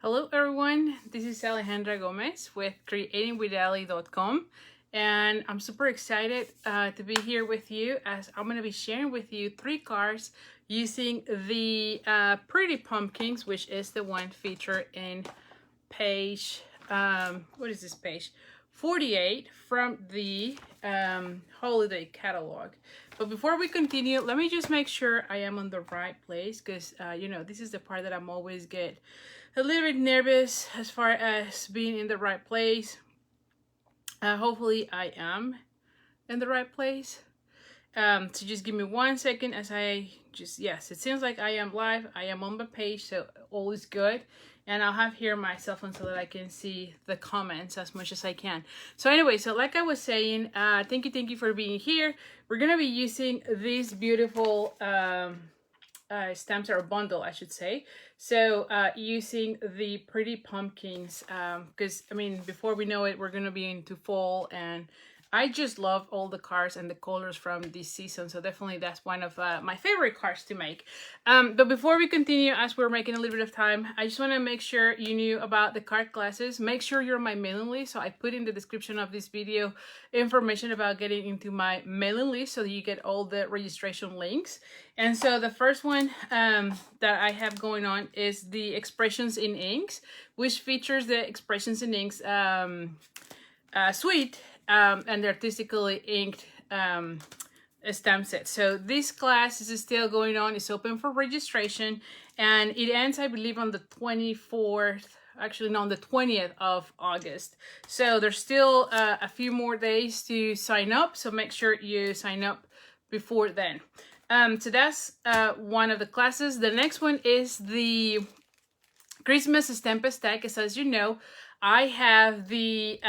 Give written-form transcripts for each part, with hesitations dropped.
Hello everyone, this is Alejandra Gomez with creatingwithali.com, and I'm super excited to be here with you as I'm going to be sharing with you 3 cards using the Pretty Pumpkins, which is the one featured in page, what is this page? 48 from the holiday catalog. But before we continue, let me just make sure I am on the right place because, this is the part that I'm always get a little bit nervous as far as being in the right place. Hopefully I am in the right place. So just give me 1 second as yes, it seems like I am live. I am on the page, so all is good. And I'll have here my cell phone so that I can see the comments as much as I can. So anyway, so like I was saying, thank you for being here. We're going to be using this beautiful stamps, or bundle, I should say. So using the Pretty Pumpkins, because, before we know it, we're going to be into fall, and I just love all the cards and the colors from this season. So definitely that's one of my favorite cards to make. But before we continue, as we're making a little bit of time, I just want to make sure you knew about the card classes. Make sure you're on my mailing list. So I put in the description of this video information about getting into my mailing list so that you get all the registration links. And so the first one that I have going on is the Expressions in Inks, which features the Expressions in Inks suite. And the artistically inked stamp set. So this class is still going on. It's open for registration, and it ends, I believe, on the 24th. Actually, no, on the 20th of August. So there's still a few more days to sign up. So make sure you sign up before then. So that's one of the classes. The next one is the Christmas Stamp Stack. As you know, I have the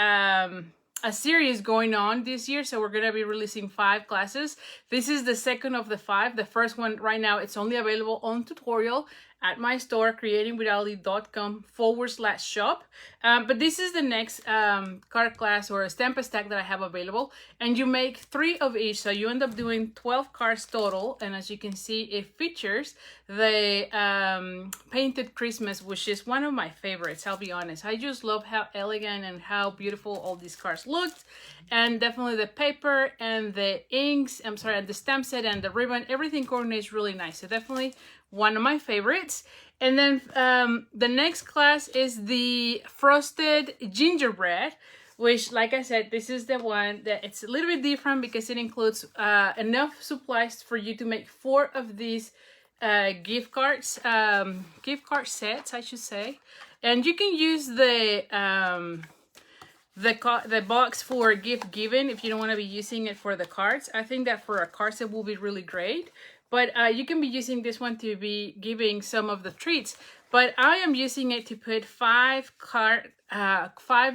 a series going on this year, so we're going to be releasing 5 classes. This is the second of the 5. The first one right now, it's only available on tutorial at my store, creatingwithali.com/shop. But this is the next card class or a stamp stack that I have available, and you make 3 of each, so you end up doing 12 cards total. And as you can see, it features the Painted Christmas, which is one of my favorites. I'll be honest, I just love how elegant and how beautiful all these cards looked, and definitely the paper and the inks, and the stamp set and the ribbon, everything coordinates really nice. So definitely one of my favorites. And then the next class is the Frosted Gingerbread, which, like I said, this is the one that it's a little bit different because it includes enough supplies for you to make 4 of these gift card sets, I should say. And you can use the box for gift giving if you don't want to be using it for the cards. I think that for a card set will be really great. But you can be using this one to be giving some of the treats. But I am using it to put 5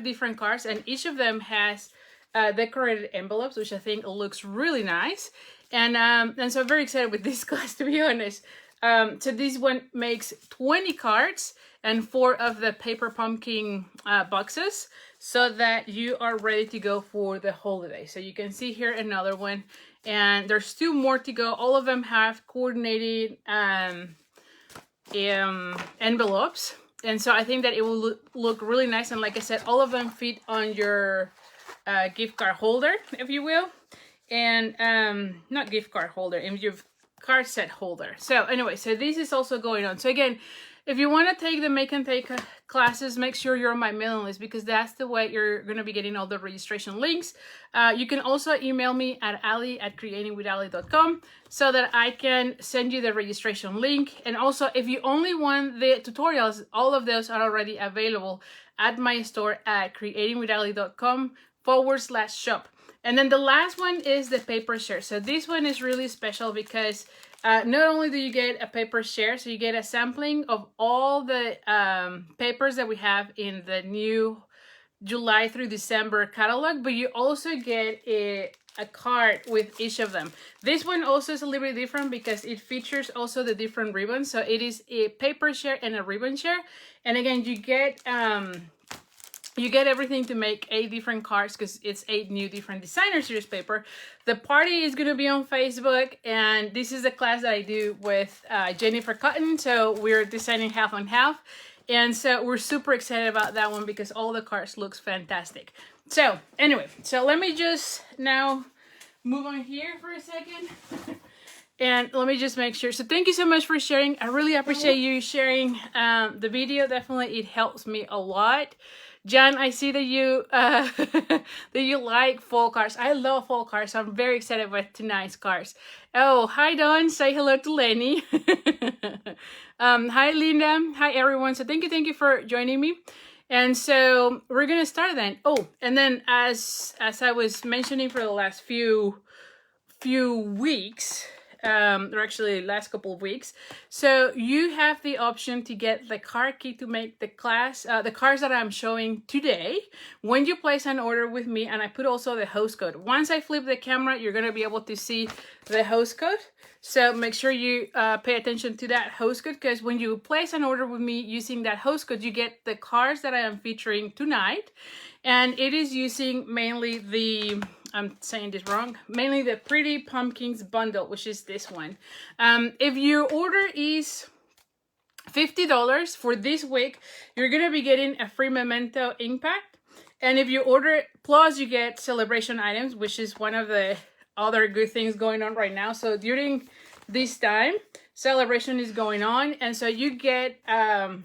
different cards, and each of them has decorated envelopes, which I think looks really nice. And so I'm very excited with this class, to be honest. So this one makes 20 cards and 4 of the paper pumpkin boxes, so that you are ready to go for the holiday. So you can see here another one, and there's 2 more to go. All of them have coordinated envelopes, and so I think that it will look really nice. And like I said, all of them fit on your gift card holder, if you will, and not gift card holder, in your card set holder. So anyway, so this is also going on. So again, if you want to take the Make and Take classes, make sure you're on my mailing list, because that's the way you're going to be getting all the registration links. You can also email me at ali@creatingwithali.com so that I can send you the registration link. And also, if you only want the tutorials, all of those are already available at my store at creatingwithali.com/shop. And then the last one is the paper share. So this one is really special because not only do you get a paper share, so you get a sampling of all the papers that we have in the new July through December catalog, but you also get a card with each of them. This one also is a little bit different because it features also the different ribbons. So it is a paper share and a ribbon share. And again, you get everything to make 8 different cards because it's 8 new different designer series paper. The party is going to be on Facebook, and this is a class that I do with Jennifer Cotton. So we're designing half on half. And so we're super excited about that one because all the cards looks fantastic. So anyway, so let me just now move on here for a second. And let me just make sure. So thank you so much for sharing. I really appreciate you sharing the video. Definitely, it helps me a lot. Jan, I see that you that you like fall cards. I love fall cards. So I'm very excited with tonight's cards. Oh, hi Dawn. Say hello to Lenny. Hi Linda. Hi everyone. So thank you for joining me. And so we're gonna start then. Oh, and then as I was mentioning for the last few weeks. Or actually last couple of weeks. So you have the option to get the card key to make the class, the cards that I'm showing today when you place an order with me, and I put also the host code. Once I flip the camera, you're going to be able to see the host code. So make sure you pay attention to that host code, because when you place an order with me using that host code, you get the cards that I am featuring tonight. And it is using mainly the, I'm saying this wrong, mainly the Pretty Pumpkins bundle, which is this one. If your order is $50 for this week, you're going to be getting a free memento ink pack. And if you order plus you get celebration items, which is one of the other good things going on right now. So during this time, celebration is going on. And so you get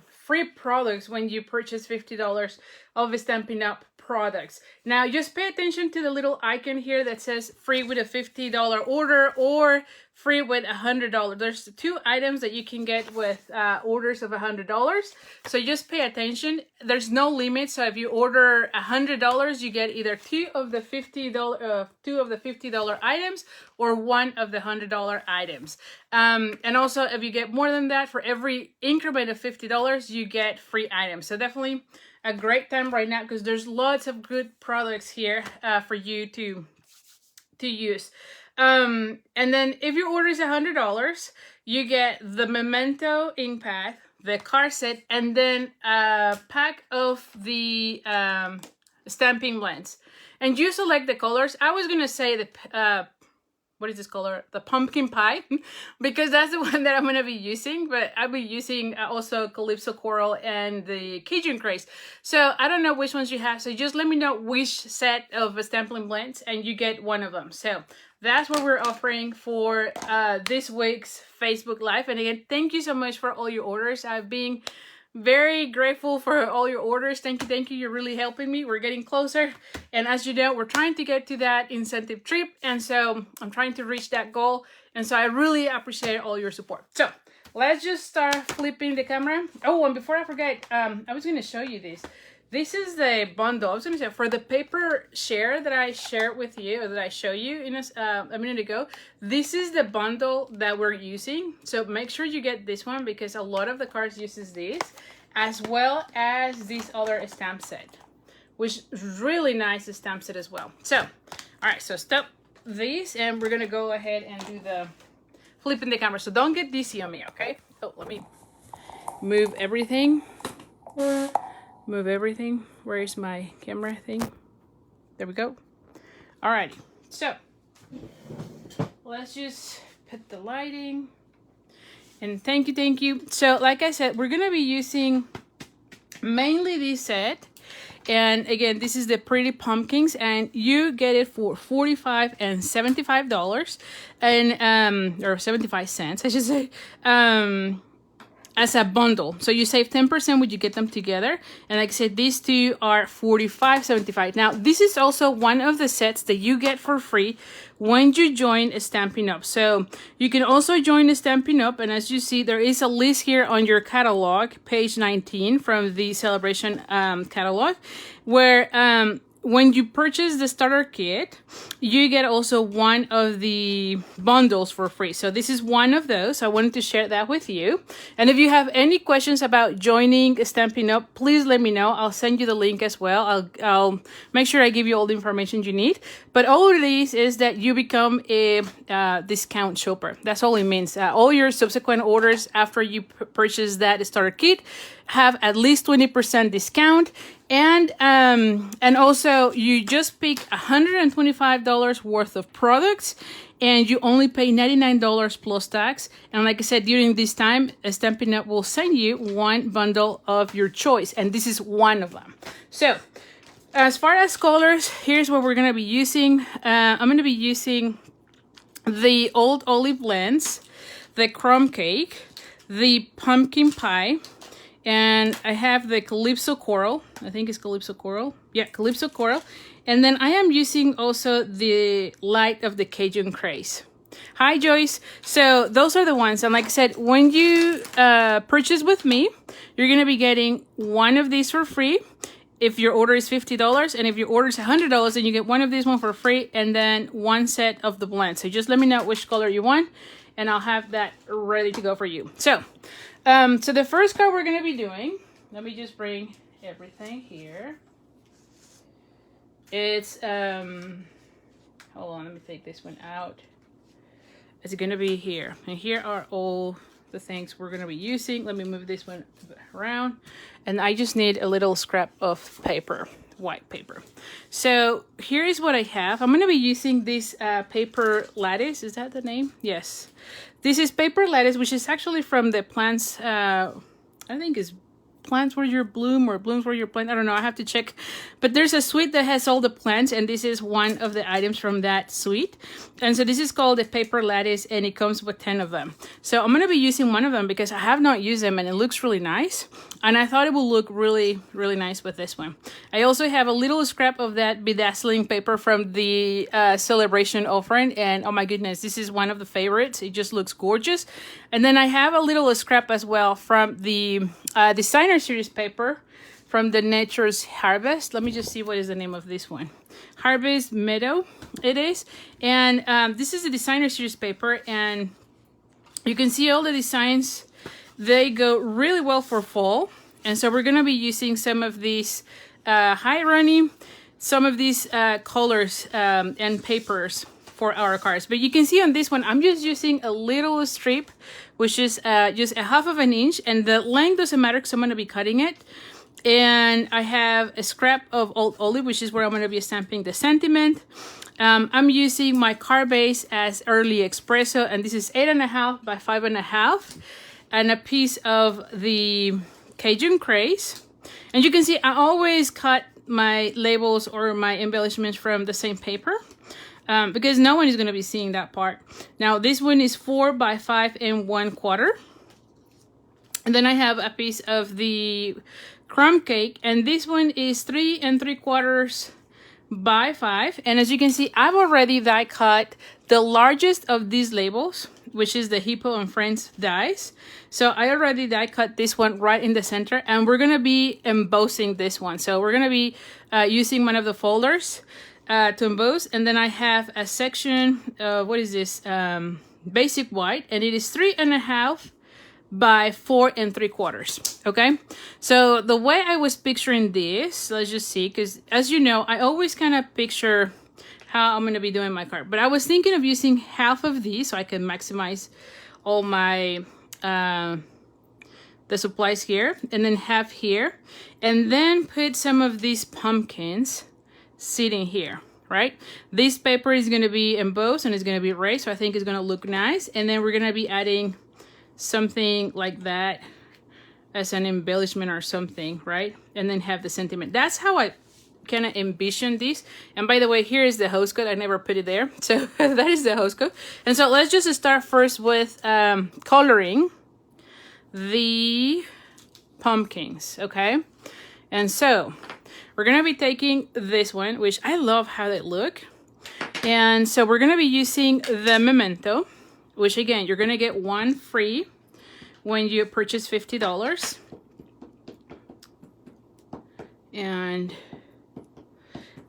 free products when you purchase $50 of Stampin' Up products. Now just pay attention to the little icon here that says free with a $50 order or free with $100. There's two items that you can get with orders of $100. So just pay attention. There's no limit. So if you order $100, you get either two of the $50 items or one of the $100 items. And also if you get more than that, for every increment of $50, you get free items. So definitely a great time right now because there's lots of good products here for you to use. And then if your order is $100, you get the memento ink pad, the card set, and then a pack of the stamping blends. And you select the colors. I was gonna say the what is this color? The pumpkin pie, because that's the one that I'm gonna be using, but I'll be using also Calypso Coral and the Cajun Craze. So I don't know which ones you have, so just let me know which set of stamping blends and you get one of them. So that's what we're offering for this week's Facebook Live. And again, thank you so much for all your orders. I've been very grateful for all your orders. Thank you. You're really helping me. We're getting closer. And as you know, we're trying to get to that incentive trip. And so I'm trying to reach that goal. And so I really appreciate all your support. So let's just start flipping the camera. Oh, and before I forget, I was going to show you this. This is the bundle. I was going to say for the paper share that I shared with you, or that I showed you in a minute ago. This is the bundle that we're using. So make sure you get this one because a lot of the cards uses this, as well as this other stamp set, which is really nice stamp set as well. So, all right, so stop this and we're going to go ahead and do the flipping the camera. So don't get dizzy on me, okay? Oh, let me move everything. Move everything. Where is my camera thing? There we go. Alrighty. So let's just put the lighting. And thank you. So like I said, we're gonna be using mainly this set. And again, this is the Pretty Pumpkins, and you get it for $45 and $75, and or 75 cents, I should say. As a bundle. So you save 10% when you get them together. And like I said, these two are $45.75. Now, this is also one of the sets that you get for free when you join Stampin' Up. So you can also join Stampin' Up. And as you see, there is a list here on your catalog, page 19 from the Celebration catalog, where when you purchase the starter kit, you get also one of the bundles for free. So this is one of those. I wanted to share that with you. And if you have any questions about joining Stampin' Up, please let me know. I'll send you the link as well. I'll make sure I give you all the information you need. But all it is that you become a discount shopper. That's all it means. All your subsequent orders after you purchase that starter kit have at least 20% discount. And also you just pick $125 worth of products, and you only pay $99 plus tax. And like I said, during this time, Stampin' Up will send you one bundle of your choice, and this is one of them. So as far as colors, here's what we're gonna be using. I'm gonna be using the Old Olive Blends, the Crumb Cake, the Pumpkin Pie, and I have the Calypso Coral. I think it's Calypso Coral. Yeah, Calypso Coral. And then I am using also the Light of the Cajun Craze. Hi, Joyce. So those are the ones. And like I said, when you purchase with me, you're going to be getting one of these for free if your order is $50. And if your order is $100, then you get one of these one for free, and then one set of the blend. So just let me know which color you want, and I'll have that ready to go for you. So the first card we're going to be doing, let me just bring everything here. It's, hold on, let me take this one out. It's going to be here. And here are all the things we're going to be using. Let me move this one around. And I just need a little scrap of paper, white paper. So here is what I have. I'm going to be using this paper lattice. Is that the name? Yes. This is paper lattice, which is actually from the plants, I think it's Plants Where You Bloom or Blooms Where You Plant. I don't know. I have to check. But there's a suite that has all the plants, and this is one of the items from that suite. And so this is called the paper lattice, and it comes with 10 of them. So I'm going to be using one of them because I have not used them, and it looks really nice. And I thought it would look really, really nice with this one. I also have a little scrap of that bedazzling paper from the Salebration offering. And oh my goodness, this is one of the favorites. It just looks gorgeous. And then I have a little scrap as well from the Designer Series paper from the Nature's Harvest. Let me just see what is the name of this one. Harvest Meadow it is. And this is the Designer Series paper. And you can see all the designs. They go really well for fall. And so we're going to be using some of these high running, some of these colors and papers for our cards. But you can see on this one, I'm just using a little strip, which is just a half of an inch. And the length doesn't matter because I'm going to be cutting it. And I have a scrap of Old Olive, which is where I'm going to be stamping the sentiment. I'm using my card base as Early Espresso, and this is 8.5 by 5.5. And a piece of the Cajun Craze. And you can see I always cut my labels or my embellishments from the same paper because no one is going to be seeing that part. Now this one is 4 by 5 1/4. And then I have a piece of the Crumb Cake, and this one is 3 3/4 by 5. And as you can see, I've already die cut the largest of these labels, which is the Hippo and Friends dies. So I already die cut this one right in the center, and we're going to be embossing this one. So we're going to be using one of the folders to emboss. And then I have a section, what is this? Basic white, and it is 3.5 by 4 3/4. Okay, so the way I was picturing this, let's just see, because as you know, I always kind of picture how I'm going to be doing my card. But I was thinking of using half of these so I can maximize all my the supplies here, and then half here, and then put some of these pumpkins sitting here, right? This paper is going to be embossed and it's going to be raised, so I think it's going to look nice. And then we're going to be adding something like that as an embellishment or something, right? And then have the sentiment. That's how I kind of envision this. And by the way, here is the host code. I never put it there, so that is the host code. And so let's just start first with coloring the pumpkins, okay? And so we're gonna be taking this one, which I love how they look. And so we're gonna be using the Memento, which again, you're gonna get one free when you purchase $50. And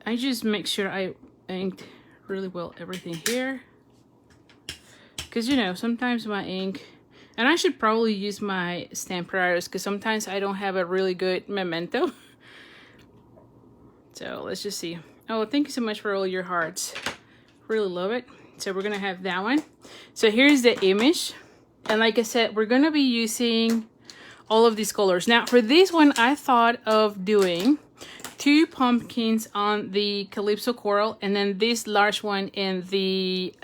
I just make sure I inked really well everything here, because you know, sometimes my ink, and I should probably use my stamp writers because sometimes I don't have a really good Memento. So let's just see. Oh, thank you so much for all your hearts. Really love it. So we're gonna have that one. So here's the image, and like I said, we're gonna be using all of these colors. Now for this one, I thought of doing 2 pumpkins on the Calypso Coral and then this large one in the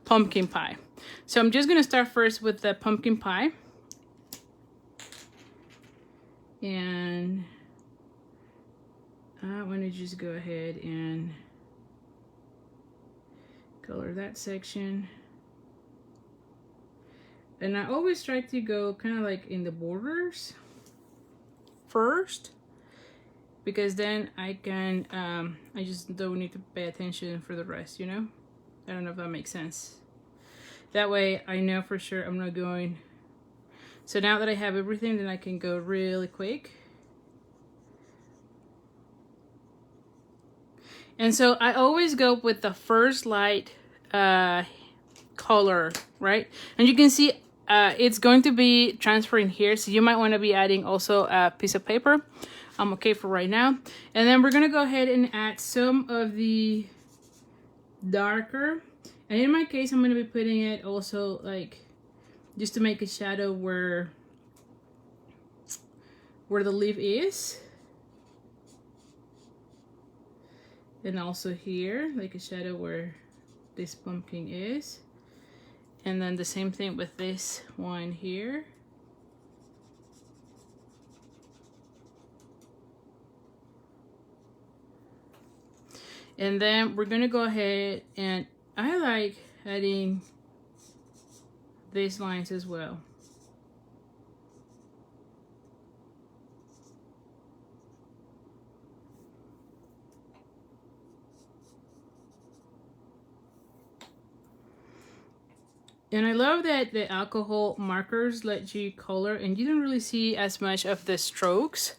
pumpkin pie. So I'm just gonna start first with the pumpkin pie. And I want to just go ahead and color that section. And I always try to go kind of like in the borders first, because then I can, I just don't need to pay attention for the rest, you know? I don't know if that makes sense. That way I know for sure I'm not going. So now that I have everything, then I can go really quick. And so I always go with the first light color, right? And you can see it's going to be transferring here, so you might want to be adding also a piece of paper. I'm okay for right now. And then we're gonna go ahead and add some of the darker. And in my case, I'm gonna be putting it also like just to make a shadow where the leaf is. And also here, like a shadow where this pumpkin is. And then the same thing with this one here. And then we're gonna go ahead and I like adding these lines as well. And I love that the alcohol markers let you color and you don't really see as much of the strokes,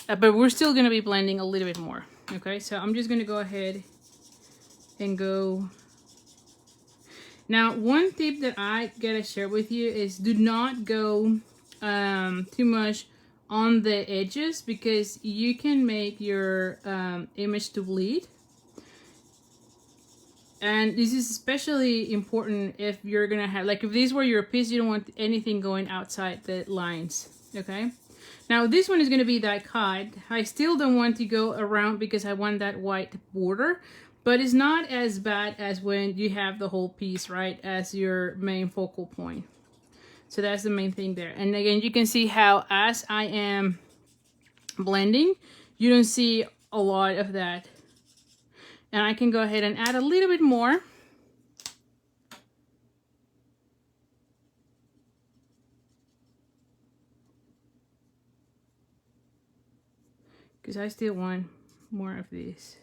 but we're still gonna be blending a little bit more. Okay, so I'm just gonna go ahead and go. Now, one tip that I gotta share with you is do not go too much on the edges, because you can make your image to bleed. And this is especially important if you're gonna have, like if these were your piece, you don't want anything going outside the lines, okay? Now this one is gonna be die cut. I still don't want to go around because I want that white border, but it's not as bad as when you have the whole piece, right, as your main focal point. So that's the main thing there. And again, you can see how as I am blending, you don't see a lot of that. And I can go ahead and add a little bit more. Because I still want more of this.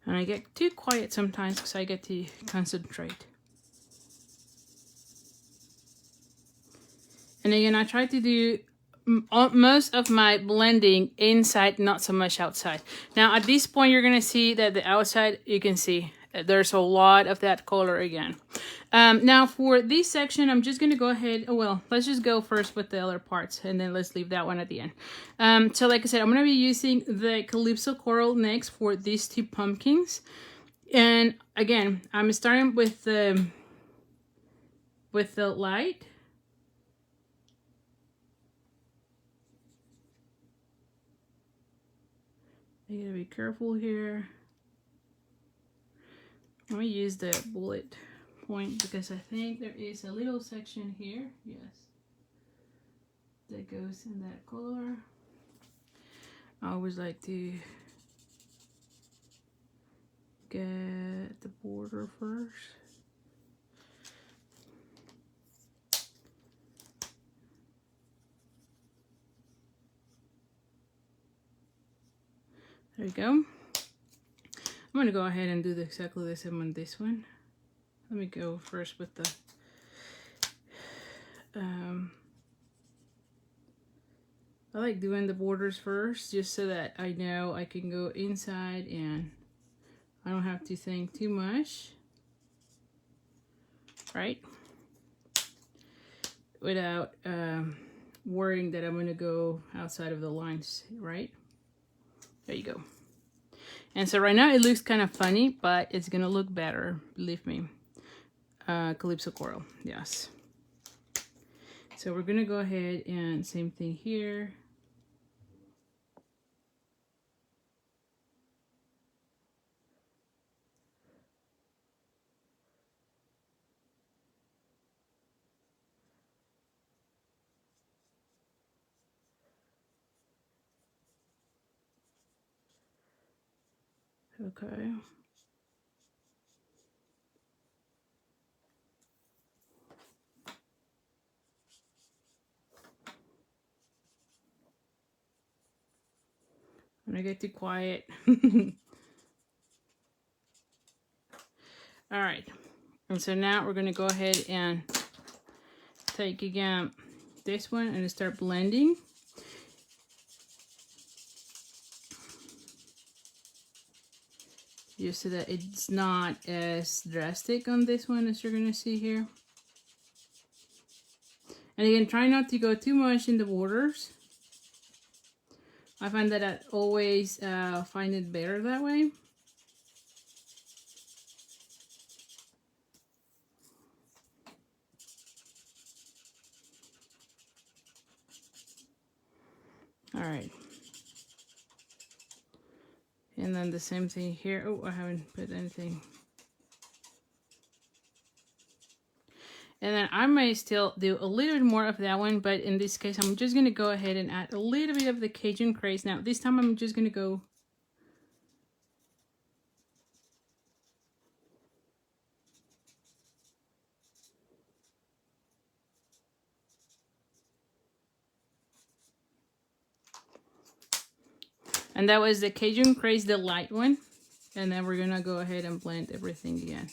And I get too quiet sometimes because I get to concentrate. And again, I try to do most of my blending inside, not so much outside. Now at this point, you're gonna see that the outside, you can see there's a lot of that color again. Now for this section, I'm just gonna go ahead, oh well, let's just go first with the other parts and then let's leave that one at the end. So like I said, I'm gonna be using the Calypso Coral next for these 2 pumpkins. And again, I'm starting with the light. You gotta be careful here. Let me use the bullet point because I think there is a little section here, yes, that goes in that color. I always like to get the border first. There you go. I'm gonna go ahead and do exactly the same on this one. Let me go first with the I like doing the borders first just so that I know I can go inside and I don't have to think too much, right? Without worrying that I'm gonna go outside of the lines, right? There you go. And so right now it looks kind of funny, but it's gonna look better, believe me. Calypso coral, yes. So we're gonna go ahead and same thing here. Okay. When I get too quiet. All right. And so now we're going to go ahead and take again this one and start blending. Just so that it's not as drastic on this one as you're going to see here. And again, try not to go too much in the borders. I find that I always find it better that way. All right. And then the same thing here. Oh, I haven't put anything. And then I may still do a little bit more of that one, but in this case, I'm just going to go ahead and add a little bit of the Cajun craze. Now, this time I'm just going to go and that was the Cajun craze, the light one. And then we're going to go ahead and blend everything again.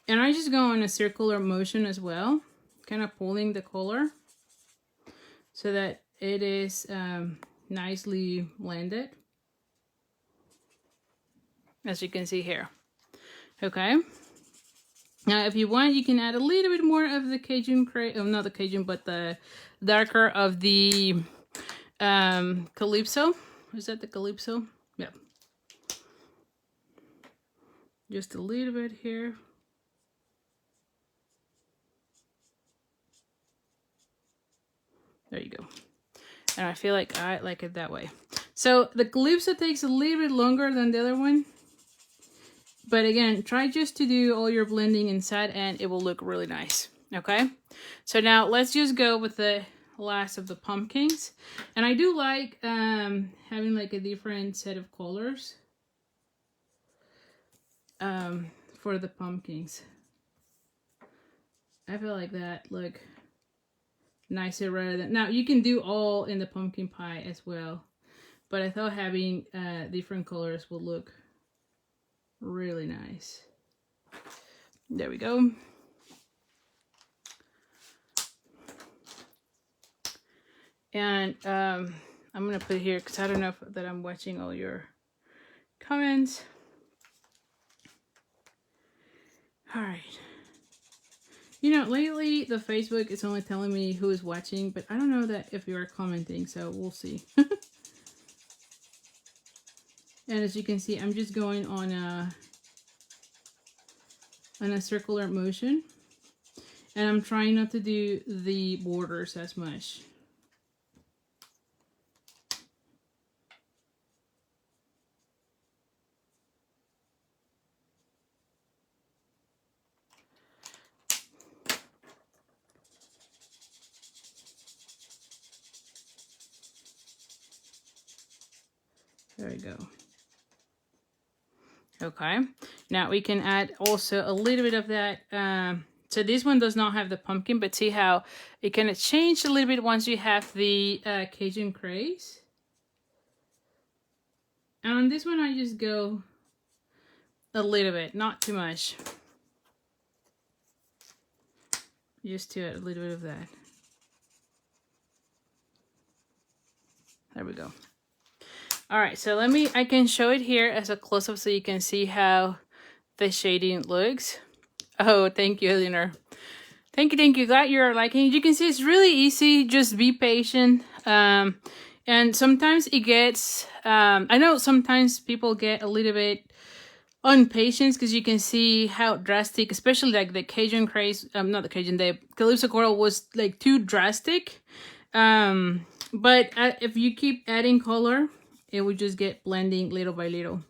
And I just go on a circular motion as well, kind of pulling the color so that it is nicely blended, as you can see here. Okay. Now, if you want, you can add a little bit more of the Cajun craze, oh, not the Cajun, but the darker of the Calypso. Is that the Calypso? Yeah. Just a little bit here. There you go. And I feel like I like it that way. So the Calypso takes a little bit longer than the other one. But again, try just to do all your blending inside and it will look really nice. Okay? So now let's just go with the last of the pumpkins. And I do like having like a different set of colors for the pumpkins. I feel like that look nicer rather than... Now, you can do all in the pumpkin pie as well. But I thought having different colors would look really nice. There we go. And I'm going to put here because I don't know that I'm watching all your comments. All right. You know, lately the Facebook is only telling me who is watching, but I don't know that if you are commenting, so we'll see. And as you can see, I'm just going on a circular motion, and I'm trying not to do the borders as much. There we go. Okay, now we can add also a little bit of that. So this one does not have the pumpkin, but see how it kind of changed a little bit once you have the Cajun craze. And on this one, I just go a little bit, not too much. Just to add a little bit of that. There we go. All right, so I can show it here as a close-up so you can see how the shading looks. Oh, thank you, Eleanor. Thank you. Glad you're liking it. You can see it's really easy. Just be patient. And sometimes it gets, I know sometimes people get a little bit impatient because you can see how drastic, especially like the Cajun craze, not the Cajun, the Calypso Coral was like too drastic. But if you keep adding color, it will just get blending little by little.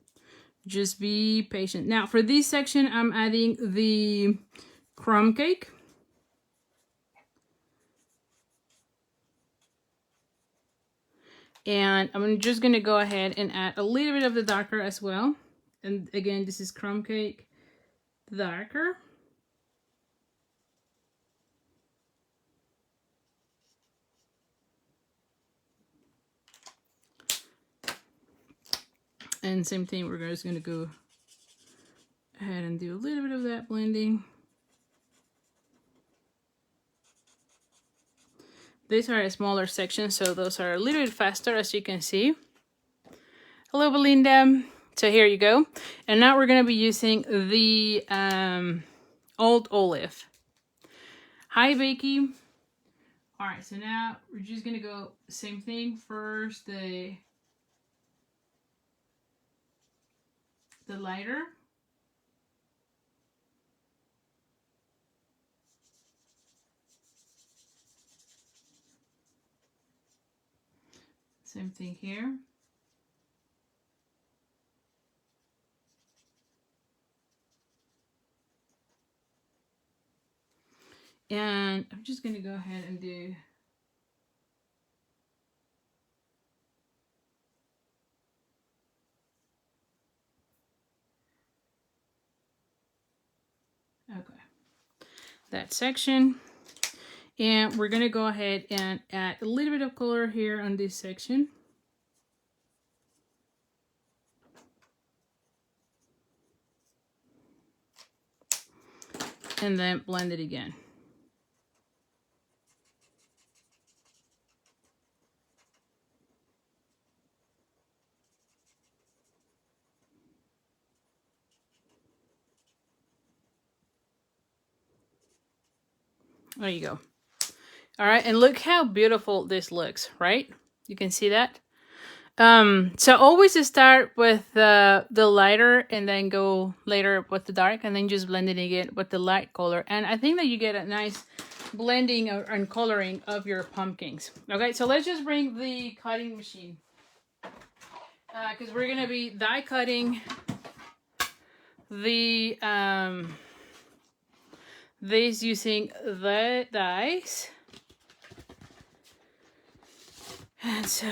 Just be patient. Now for this section, I'm adding the crumb cake. And I'm just going to go ahead and add a little bit of the darker as well. And again, this is crumb cake darker. And same thing, we're just going to go ahead and do a little bit of that blending. These are a smaller section, so those are a little bit faster, as you can see. Hello, Belinda. So here you go. And now we're going to be using the Old Olive. Hi, Becky. All right, so now we're just going to go same thing. First, the lighter. Same thing here. And I'm just going to go ahead and do that section. And we're going to go ahead and add a little bit of color here on this section. And then blend it again. There you go. All right, and look how beautiful this looks, right? You can see that. So always start with the lighter and then go later with the dark, and then just blend it again with the light color. And I think that you get a nice blending and coloring of your pumpkins. Okay, so let's just bring the cutting machine, because we're gonna be die cutting the this using the dies. And so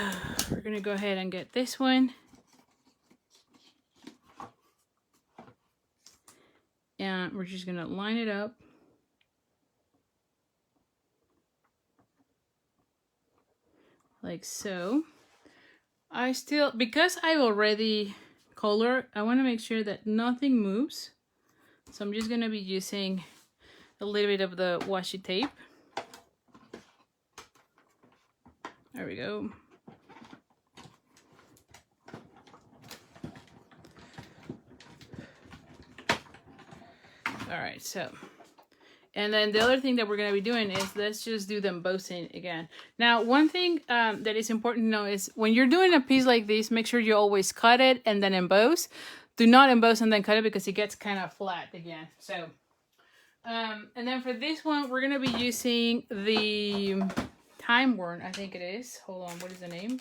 we're gonna go ahead and get this one. And we're just gonna line it up. Like so. I still, because I've already colored, I wanna make sure that nothing moves. So I'm just gonna be using a little bit of the washi tape. There we go. All right, so, and then the other thing that we're going to be doing is let's just do the embossing again. Now, one thing that is important to know is when you're doing a piece like this, make sure you always cut it and then emboss. Do not emboss and then cut it because it gets kind of flat again. So, and then for this one, we're going to be using the Time Worn, I think it is. Hold on, what is the name?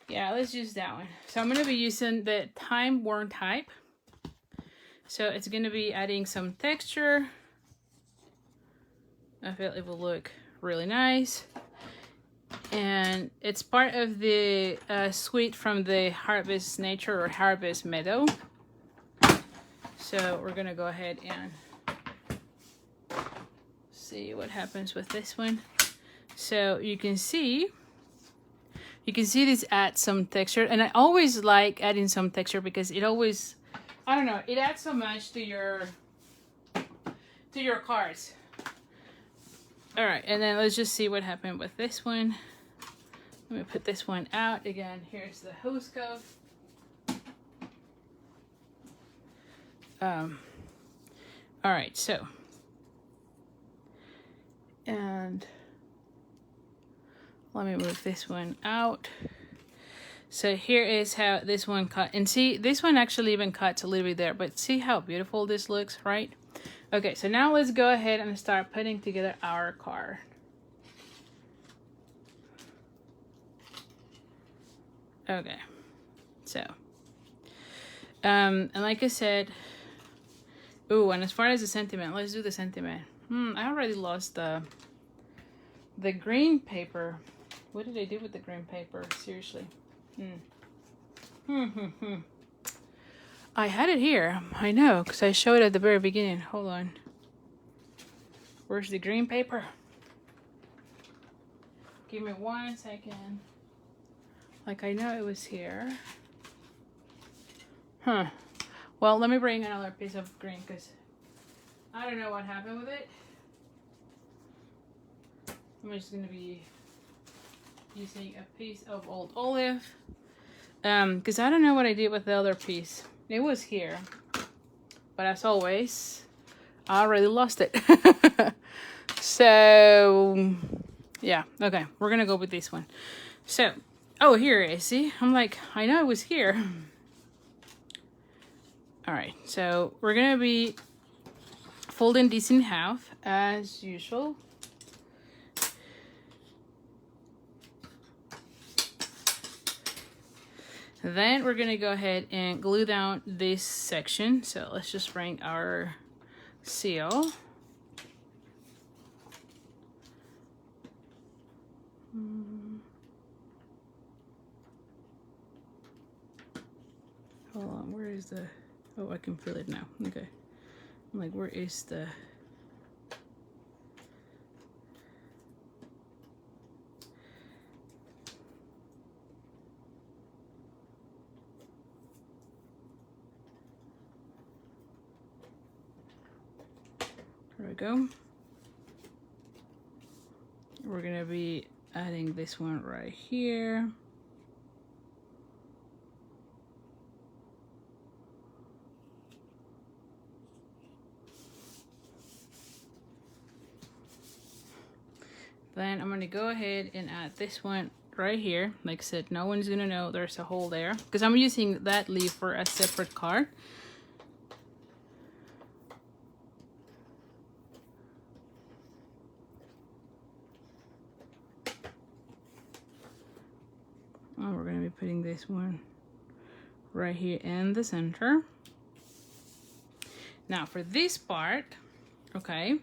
Yeah, let's use that one. So I'm going to be using the Time Worn type. So it's going to be adding some texture. I feel it will look really nice. And it's part of the suite from the Harvest Nature or Harvest Meadow. So we're going to go ahead and see what happens with this one. So you can see this adds some texture, and I always like adding some texture because it always, I don't know, it adds so much to your cards. All right, and then let's just see what happened with this one. Let me put this one out again. Here's the hose cuff. All right, so, and let me move this one out. So here is how this one cut. And see, this one actually even cuts a little bit there, but see how beautiful this looks, right? Okay, so now let's go ahead and start putting together our card. Okay, so, and like I said, ooh, and as far as the sentiment, let's do the sentiment. I already lost the green paper. What did I do with the green paper? Seriously. I had it here. I know, because I showed it at the very beginning. Hold on. Where's the green paper? Give me 1 second. Like, I know it was here. Huh. Well, let me bring another piece of green, because I don't know what happened with it. I'm just going to be using a piece of old olive. Because I don't know what I did with the other piece. It was here. But as always, I already lost it. So, yeah. Okay, we're going to go with this one. So, oh, here it is. See? I'm like, I know it was here. Alright, so we're going to be folding this in half as usual. Then we're going to go ahead and glue down this section. So let's just bring our seal. Hold on, where is the... Oh, I can feel it now. Okay. I'm like, where is the... There we go. We're gonna be adding this one right here. Then I'm gonna go ahead and add this one right here. Like I said, no one's gonna know there's a hole there because I'm using that leaf for a separate card. Oh, we're gonna be putting this one right here in the center. Now for this part, okay,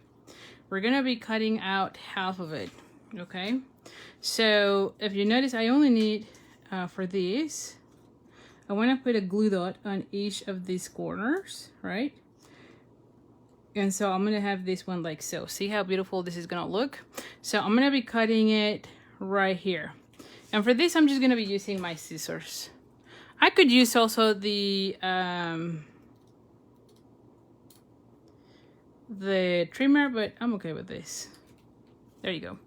we're gonna be cutting out half of it, okay? So if you notice, I only need, for these, I wanna put a glue dot on each of these corners, right? And so I'm gonna have this one like so. See how beautiful this is gonna look? So I'm gonna be cutting it right here. And for this, I'm just gonna be using my scissors. I could use also the trimmer, but I'm okay with this. There you go.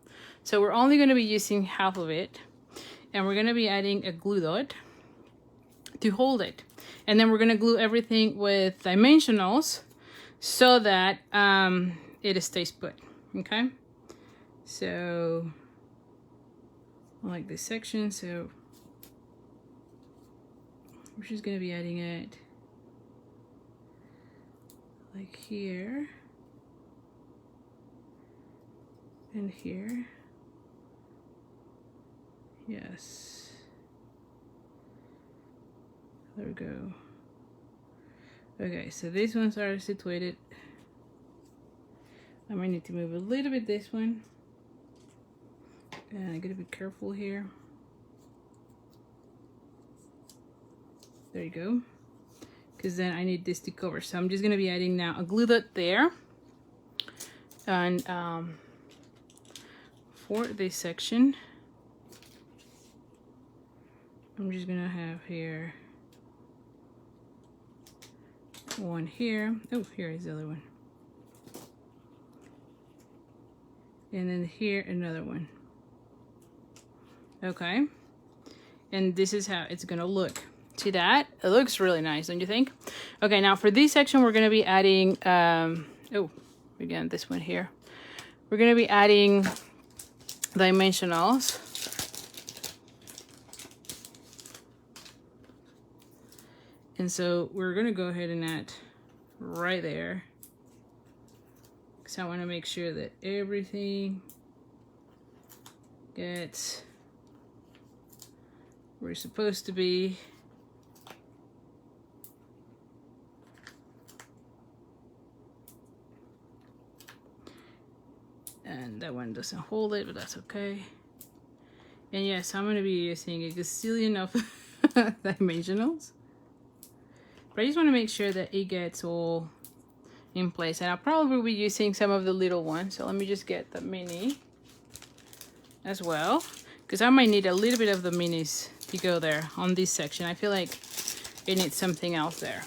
So we're only gonna be using half of it, and we're gonna be adding a glue dot to hold it. And then we're gonna glue everything with dimensionals so that it stays put, okay? So I like this section, so we're just gonna be adding it like here and here. Yes, there we go. Okay, so these ones are situated. I might need to move a little bit this one. And I gotta be careful here. There you go. Because then I need this to cover. So I'm just gonna be adding now a glue dot there. And for this section, I'm just gonna have here one here. Oh, here is the other one. And then here another one. Okay, and this is how it's gonna look. See that? It looks really nice, don't you think? Okay, now for this section, we're going to be adding, oh, again, this one here. We're going to be adding dimensionals. And so we're going to go ahead and add right there. Because I want to make sure that everything gets where it's supposed to be. And that one doesn't hold it, but that's okay. And yes, I'm going to be using a gazillion of dimensionals. But I just want to make sure that it gets all in place. And I'll probably be using some of the little ones. So let me just get the mini as well. Because I might need a little bit of the minis to go there on this section. I feel like it needs something else there.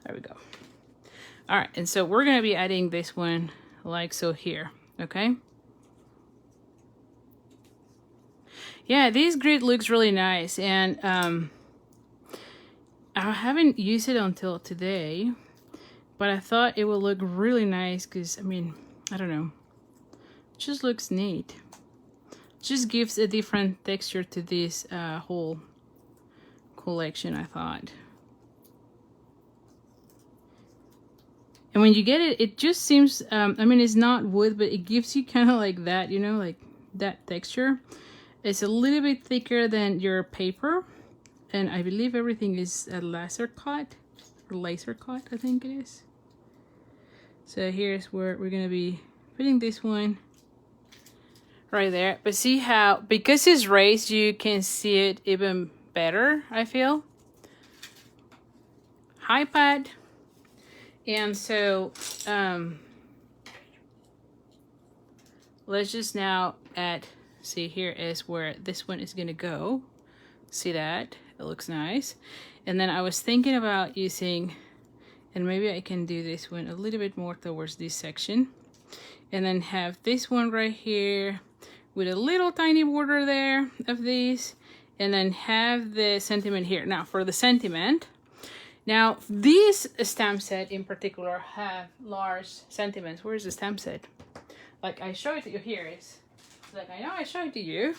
There we go. All right, and so we're going to be adding this one like so here, okay? Yeah, this grid looks really nice, and I haven't used it until today, but I thought it would look really nice because, I mean, I don't know. It just looks neat. It just gives a different texture to this whole collection, I thought. And when you get it, it just seems, I mean, it's not wood, but it gives you kind of like that, you know, like that texture. It's a little bit thicker than your paper. And I believe everything is a laser cut, I think it is. So here's where we're going to be putting this one right there. But see how, because it's raised, you can see it even better, I feel. High pad. And so, let's just now add, see here is where this one is going to go. See that? It looks nice. And then I was thinking about using, and maybe I can do this one a little bit more towards this section. And then have this one right here with a little tiny border there of these. And then have the sentiment here. Now for the sentiment, now, these stamp set in particular have large sentiments. Where's the stamp set? Like I showed it to you, here it is. Like I know I showed it to you.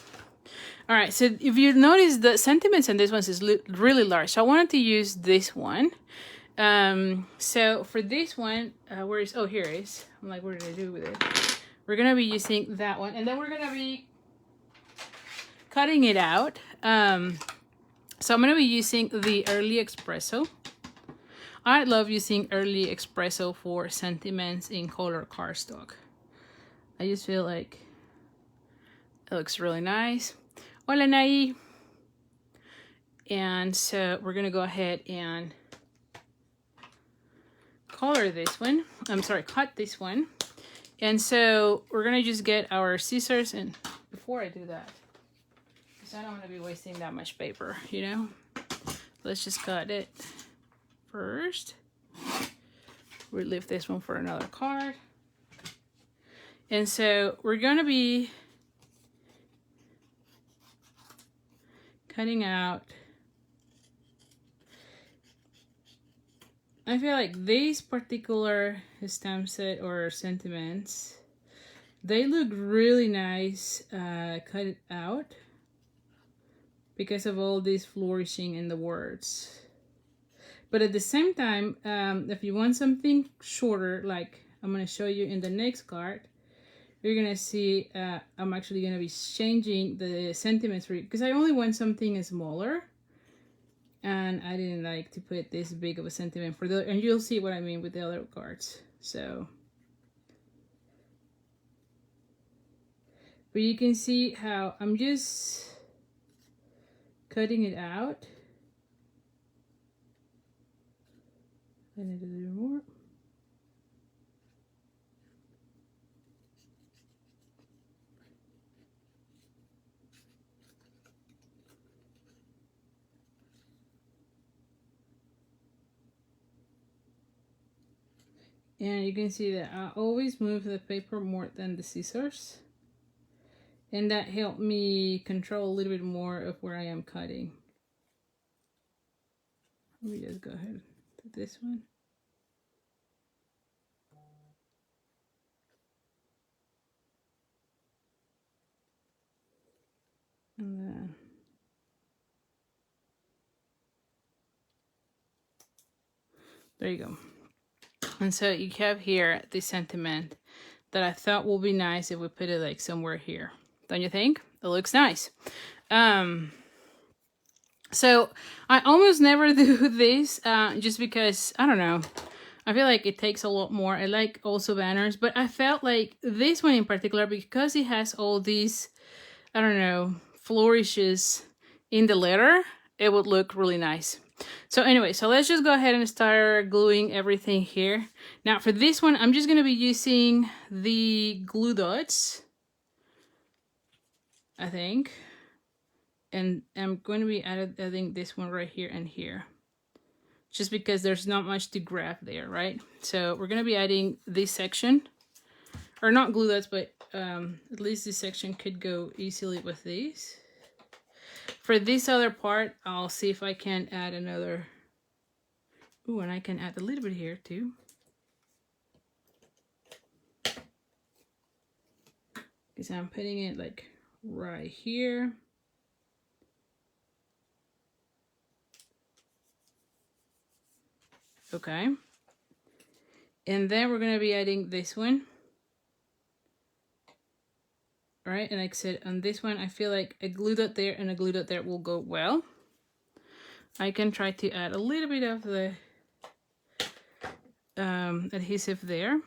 All right, so if you notice the sentiments in this one is really large. So I wanted to use this one. So for this one, where is, oh, here it is. I'm like, what did I do with it? We're gonna be using that one. And then we're gonna be cutting it out. So I'm gonna be using the Early Espresso. I love using Early Espresso for sentiments in color cardstock. I just feel like it looks really nice. Hola, Nai. And so we're gonna go ahead and color this one. I'm sorry, cut this one. And so we're gonna just get our scissors, and before I do that, because I don't want to be wasting that much paper, you know? Let's just cut it first. We'll leave this one for another card. And so we're going to be cutting out. I feel like these particular stamp set or sentiments, they look really nice cut out because of all this flourishing in the words. But at the same time, if you want something shorter, like I'm going to show you in the next card, you're going to see I'm actually going to be changing the sentiments for you because I only want something smaller. And I didn't like to put this big of a sentiment for the, and you'll see what I mean with the other cards. So, but you can see how I'm just cutting it out. I need a little more. And you can see that I always move the paper more than the scissors. And that helped me control a little bit more of where I am cutting. Let me just go ahead to this one. And then there you go. And so you have here the sentiment that I thought will be nice if we put it like somewhere here. Don't you think? It looks nice. So I almost never do this just because, I don't know, I feel like it takes a lot more. I like also banners, but I felt like this one in particular, because it has all these, I don't know, flourishes in the letter, it would look really nice. So anyway, so let's just go ahead and start gluing everything here. Now for this one, I'm just going to be using the glue dots, I think. And I'm going to be adding this one right here and here. Just because there's not much to grab there, right? So we're going to be adding this section. Or not glue dots, but at least this section could go easily with these. For this other part, I'll see if I can add another. Ooh, and I can add a little bit here too. Because I'm putting it like right here. Okay. And then we're going to be adding this one. All right, and like I said, on this one, I feel like a glue dot there and a glue dot there will go well. I can try to add a little bit of the adhesive there.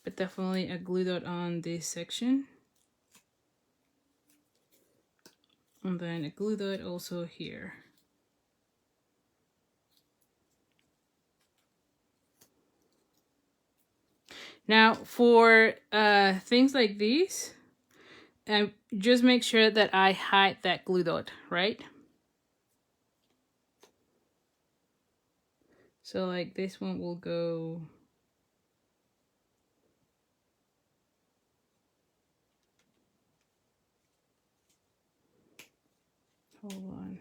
But definitely a glue dot on this section. And then a glue dot also here. Now for things like these, just make sure that I hide that glue dot, right? So like this one will go hold on.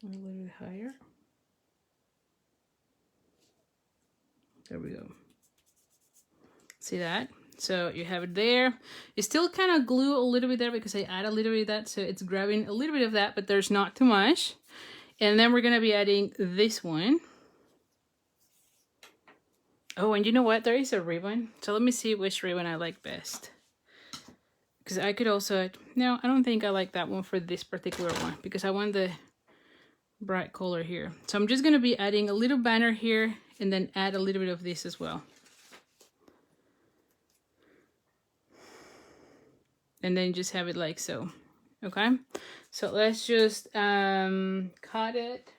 A little bit higher. There we go. See that? So you have it there. You still kind of glue a little bit there because I add a little bit of that, so it's grabbing a little bit of that, but there's not too much. And then we're going to be adding this one. Oh, and you know what? There is a ribbon. So let me see which ribbon I like best. Because I could also... No, I don't think I like that one for this particular one, because I want the bright color here. So I'm just going to be adding a little banner here and then add a little bit of this as well. And then just have it like so. Okay, so let's just cut it.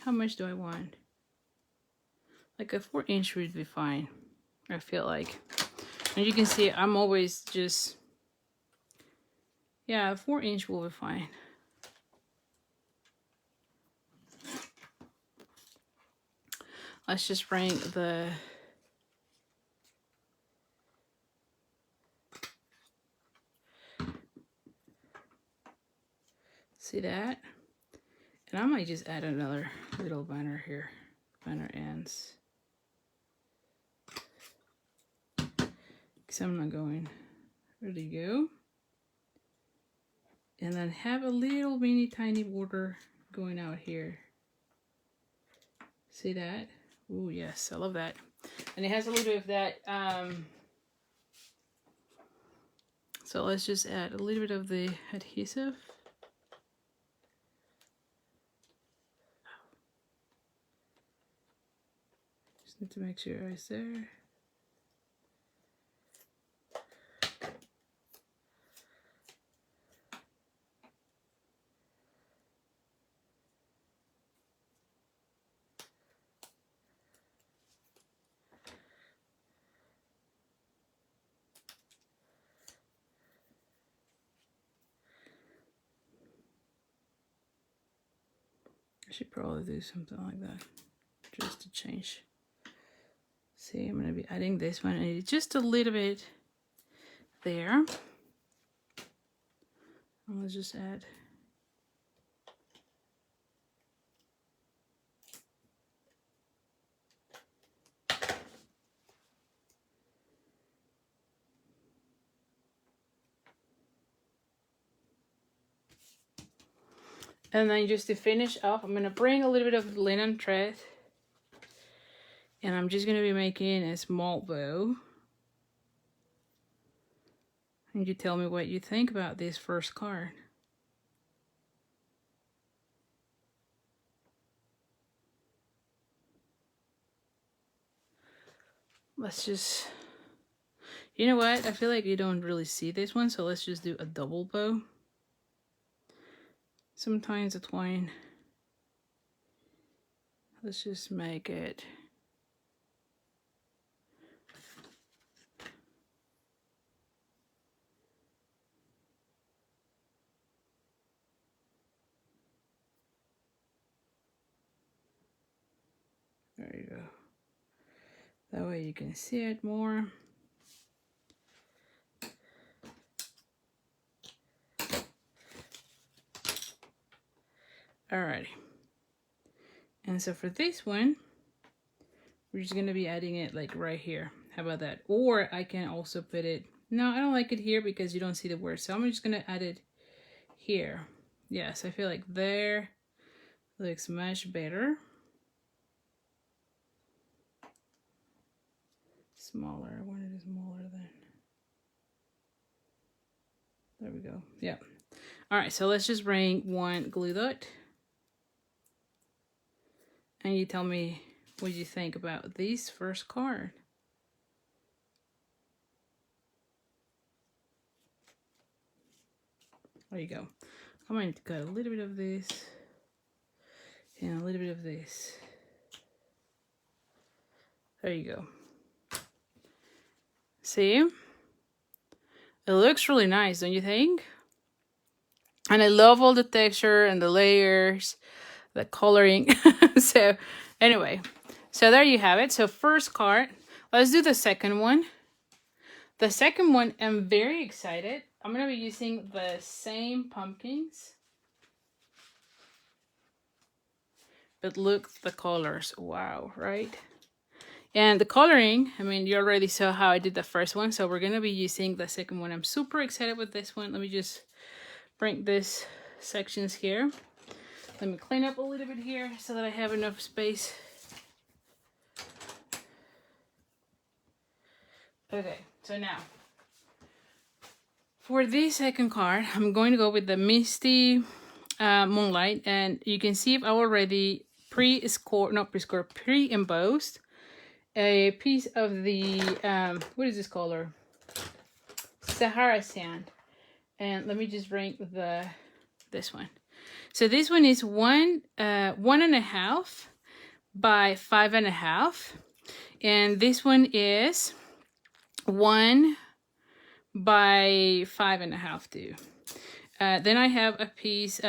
How much do I want? Like a 4-inch would be fine, I feel like. And you can see I'm always just, yeah, a 4-inch will be fine. Let's just bring the see that? And I might just add another little banner here. Banner ends. Because I'm not going. There you go. And then have a little mini tiny border going out here. See that? Oh yes, I love that. And it has a little bit of that. So let's just add a little bit of the adhesive. Just need to make sure it's there. I should probably do something like that just to change. See, I'm going to be adding this one and just a little bit there. And let's just add. And then just to finish off, I'm going to bring a little bit of linen thread. And I'm just going to be making a small bow. And you tell me what you think about this first card. Let's just, you know what? I feel like you don't really see this one, so let's just do a double bow. Sometimes a twine. Let's just make it. There you go. That way you can see it more. Alrighty. And so for this one, we're just gonna be adding it like right here. How about that? Or I can also put it, no, I don't like it here because you don't see the word. So I'm just gonna add it here. Yes, I feel like there looks much better. Smaller, I wanted it smaller then. There we go, yeah. All right, so let's just bring one glue dot. And you tell me what you think about this first card. There you go. I'm going to cut a little bit of this and a little bit of this. There you go. See? It looks really nice, don't you think? And I love all the texture and the layers, the coloring. So anyway, so there you have it. So first card. Let's do the second one. The second one, I'm very excited. I'm going to be using the same pumpkins. But look the colors. Wow, right? And the coloring, I mean, you already saw how I did the first one. So we're going to be using the second one. I'm super excited with this one. Let me just bring this sections here. Let me clean up a little bit here so that I have enough space. Okay, so now for the second card, I'm going to go with the Misty Moonlight, and you can see I've already pre-embossed a piece of the what is this color? Sahara Sand. And let me just bring this one. So this one is 1.5 by 5.5, and this one is 1 by 5.5 too. Then I have a piece,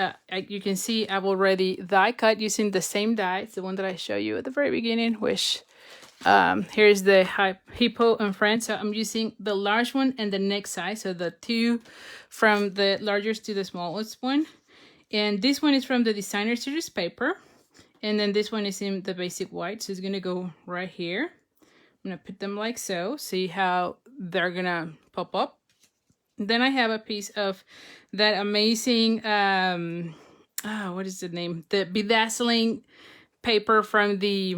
you can see I've already die cut using the same die. It's the one that I showed you at the very beginning, which here's the hippo and friends. So I'm using the large one and the next size. So the two from the largest to the smallest one. And this one is from the designer series paper. And then this one is in the basic white. So it's going to go right here. I'm going to put them like so. See how they're going to pop up. Then I have a piece of that amazing, what is the name? The bedazzling paper from the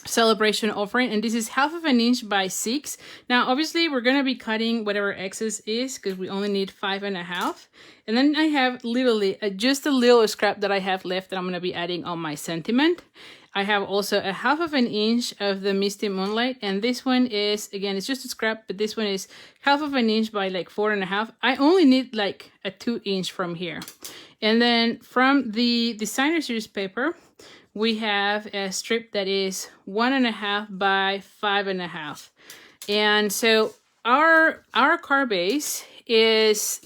Celebration offering, and this is 1/2 inch by 6. Now obviously we're going to be cutting whatever excess is because we only need 5.5. And then I have literally just a little scrap that I have left that I'm going to be adding on my sentiment. I have also a 1/2 inch of the Misty Moonlight, and this one is, again, it's just a scrap, but this one is 1/2 inch by like 4.5. I only need like a 2 inch from here. And then from the designer series paper, we have a strip that is 1.5 by 5.5. And so our card base is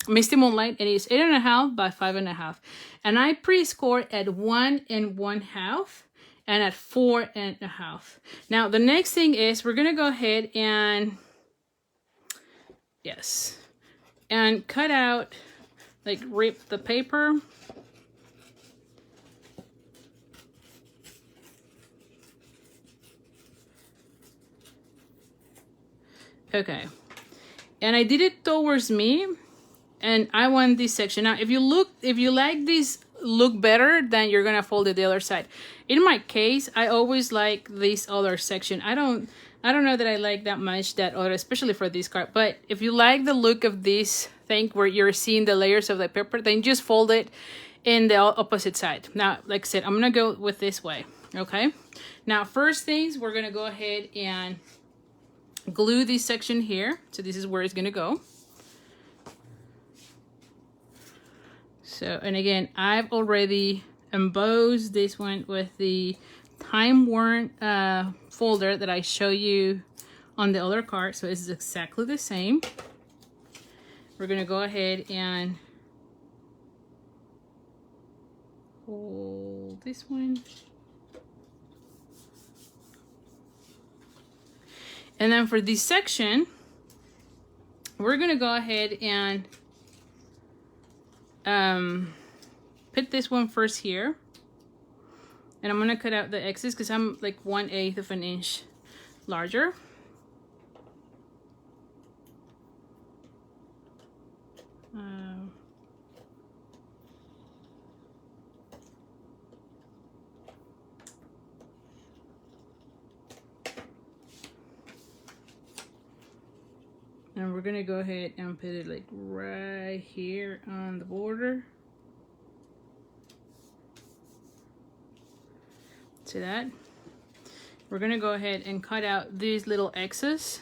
Misty Moonlight, and it's 8.5 by 5.5. And I pre-scored at 1 1/2 and at 4.5. Now the next thing is we're gonna go ahead and and cut out, like rip the paper. Okay, and I did it towards me, and I want this section. Now if you like this look better, then you're gonna fold it the other side. In my case, I always like this other section. I don't know that I like that much that other, especially for this card. But if you like the look of this thing where you're seeing the layers of the paper, then just fold it in the opposite side. Now, like I said, I'm gonna go with this way. Okay, now first things, we're gonna go ahead and glue this section here. So this is where it's gonna go. So, and again, I've already embossed this one with the time-worn folder that I show you on the other card. So it's exactly the same. We're gonna go ahead and hold this one. And then for this section, we're gonna go ahead and put this one first here. And I'm gonna cut out the excess because I'm like 1/8 of an inch larger. And we're gonna go ahead and put it like right here on the border. See that? We're gonna go ahead and cut out these little X's.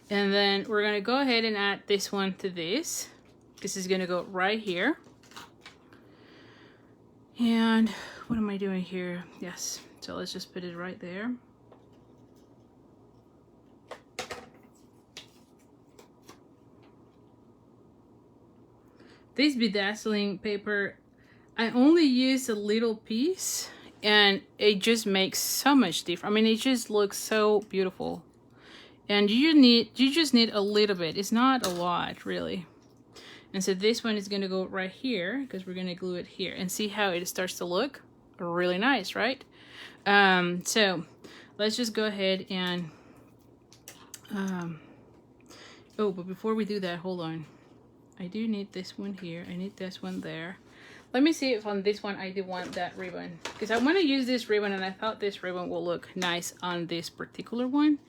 And then we're gonna go ahead and add this one to this. This is gonna go right here. And what am I doing here? Yes, so let's just put it right there. This bedazzling paper, I only use a little piece and it just makes so much difference. I mean, it just looks so beautiful. And you just need a little bit. It's not a lot, really. And so this one is gonna go right here because we're gonna glue it here, and see how it starts to look really nice, right? So let's just go ahead and oh, but before we do that, hold on. I do need this one here. I need this one there. Let me see if on this one I do want that ribbon, because I want to use this ribbon, and I thought this ribbon will look nice on this particular one,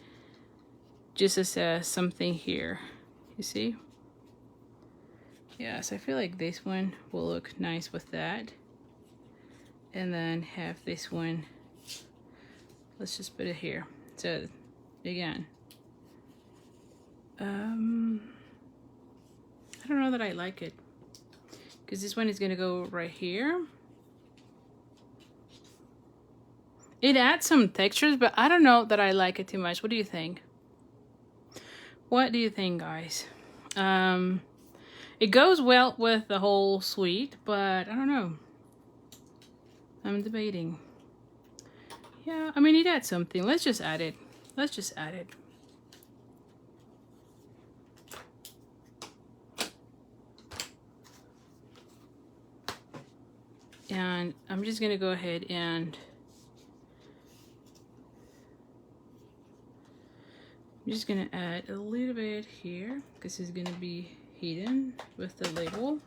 just as something here, you see? Yes, I feel like this one will look nice with that. And then have this one, let's just put it here. So again, I don't know that I like it, because this one is gonna go right here. It adds some textures, but I don't know that I like it too much. What do you think? What do you think, guys? It goes well with the whole suite, but I don't know. I'm debating. Yeah, I mean, it adds something. Let's just add it. Let's just add it. And I'm just gonna go ahead and I'm just gonna add a little bit here because it's gonna be hidden with the label.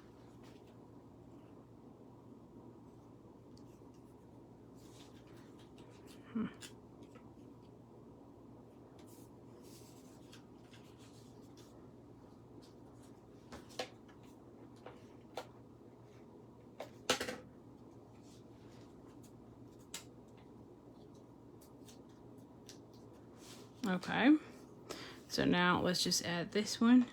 Okay, so now let's just add this one.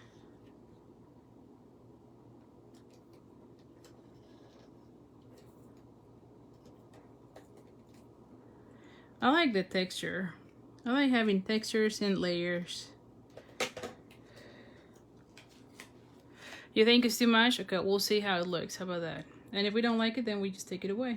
I like the texture. I like having textures and layers. You think it's too much? Okay, we'll see how it looks. How about that? And if we don't like it, then we just take it away.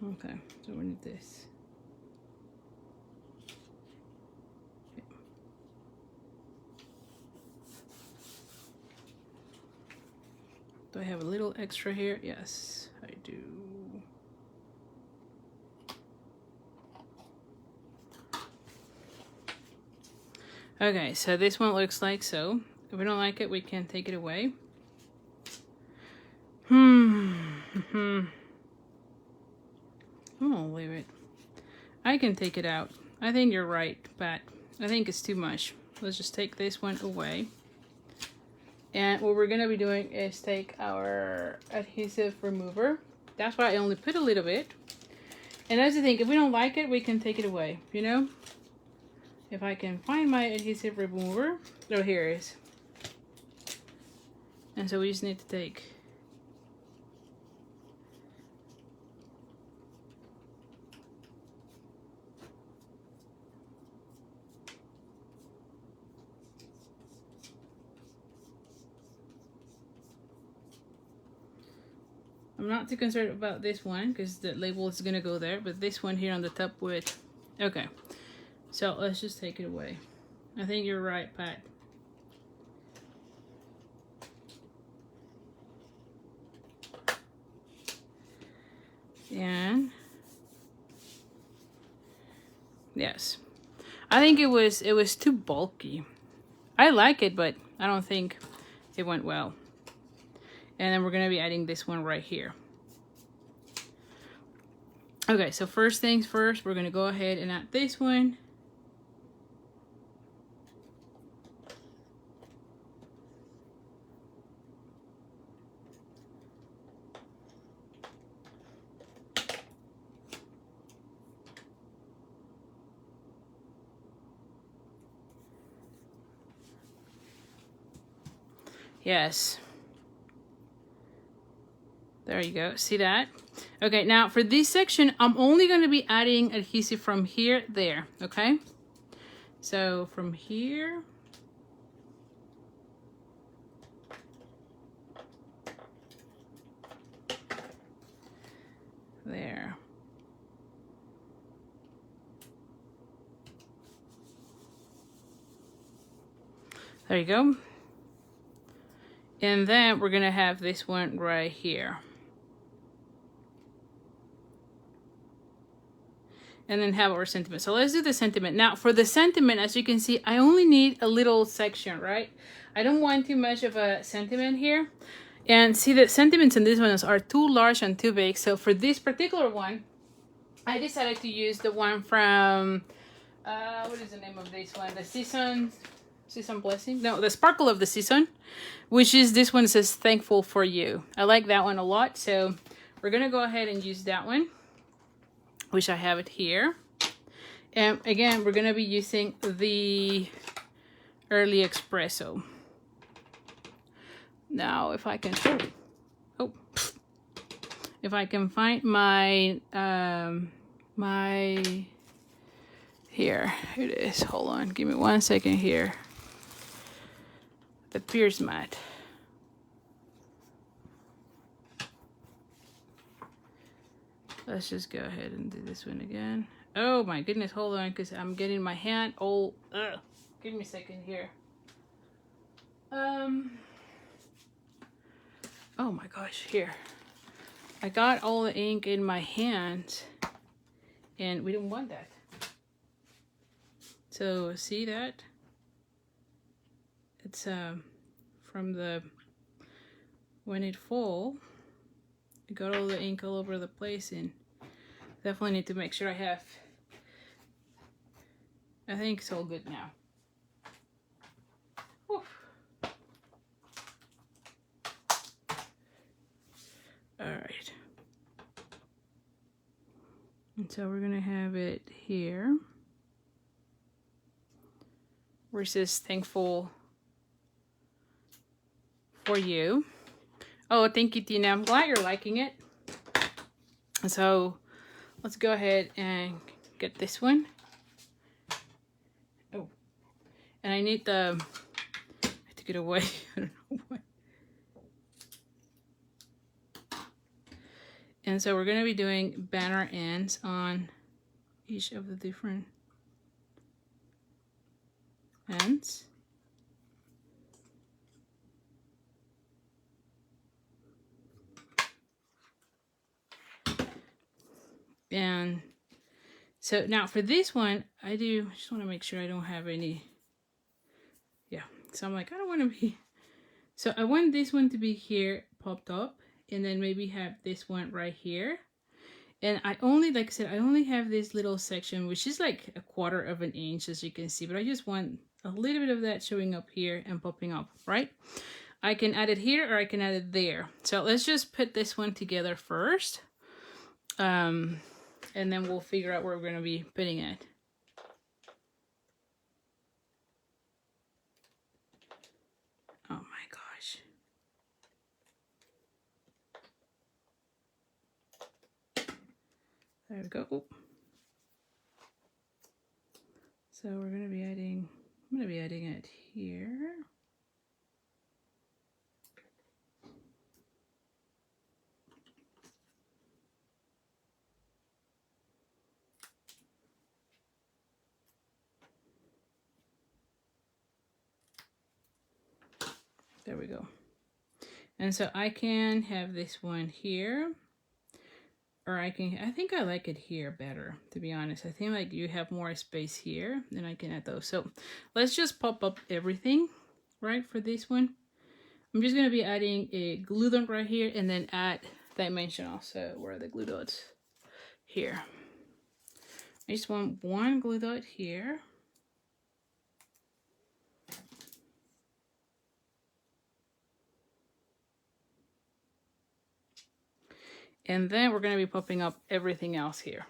Okay, so we need this. Do I have a little extra here? Yes, I do. Okay, so this one looks like so. If we don't like it, we can take it away. I'm gonna leave it. I can take it out. I think you're right, but I think it's too much. Let's just take this one away. And what we're gonna be doing is take our adhesive remover. That's why I only put a little bit. And as you think, if we don't like it, we can take it away, you know? If I can find my adhesive remover. Oh, here it is. And so we just need to take I'm not too concerned about this one because the label is gonna go there, but this one here on the top would. Okay, so let's just take it away. I think you're right, Pat. And yes, I think it was too bulky. I like it, but I don't think it went well. And then we're gonna be adding this one right here. Okay, so first things first, we're gonna go ahead and add this one. Yes. There you go. See that? Okay, now for this section, I'm only going to be adding adhesive from here, there. Okay? So from here. There. There you go. And then we're going to have this one right here. And then have our sentiment. So let's do the sentiment. Now for the sentiment, as you can see, I only need a little section, right? I don't want too much of a sentiment here. And see, the sentiments in these ones are too large and too big. So for this particular one, I decided to use the one from, what is the name of this one? The Season Blessing? No, the Sparkle of the Season, which is, this one says Thankful for You. I like that one a lot. So we're going to go ahead and use that one, which I have it here. And again, we're going to be using the Early Espresso. Now, if I can, if I can find my, here it is. Hold on, give me 1 second here. The Pierce mat. Let's just go ahead and do this one again. Oh my goodness, hold on, because I'm getting my hand all, give me a second here. Oh my gosh, here. I got all the ink in my hand, and we didn't want that. So see that? It's from the, when it fall, I got all the ink all over the place, and definitely need to make sure I have, I think it's all good now. Whew. All right. And so we're gonna have it here. We're just thankful for you. Oh, thank you, Tina. I'm glad you're liking it. So let's go ahead and get this one. Oh, and I need the, I took it away. I don't know why. And so we're going to be doing banner ends on each of the different ends. And so now for this one, I just want to make sure I don't have any, yeah. So I'm like, I don't want to be, so I want this one to be here popped up, and then maybe have this one right here. And I only, like I said, I only have this little section, which is like 1/4 of an inch, as you can see, but I just want a little bit of that showing up here and popping up, right? I can add it here or I can add it there. So let's just put this one together first. And then we'll figure out where we're going to be putting it. Oh my gosh. There we go. Oop. So we're going to be adding, I'm going to be adding it here. There we go. And so I can have this one here, or I think I like it here better, to be honest. I think like you have more space here, then I can add those. So let's just pop up everything, right, for this one. I'm just going to be adding a glue dot right here and then add dimensional. So where are the glue dots? Here. I just want one glue dot here. And then we're going to be popping up everything else here.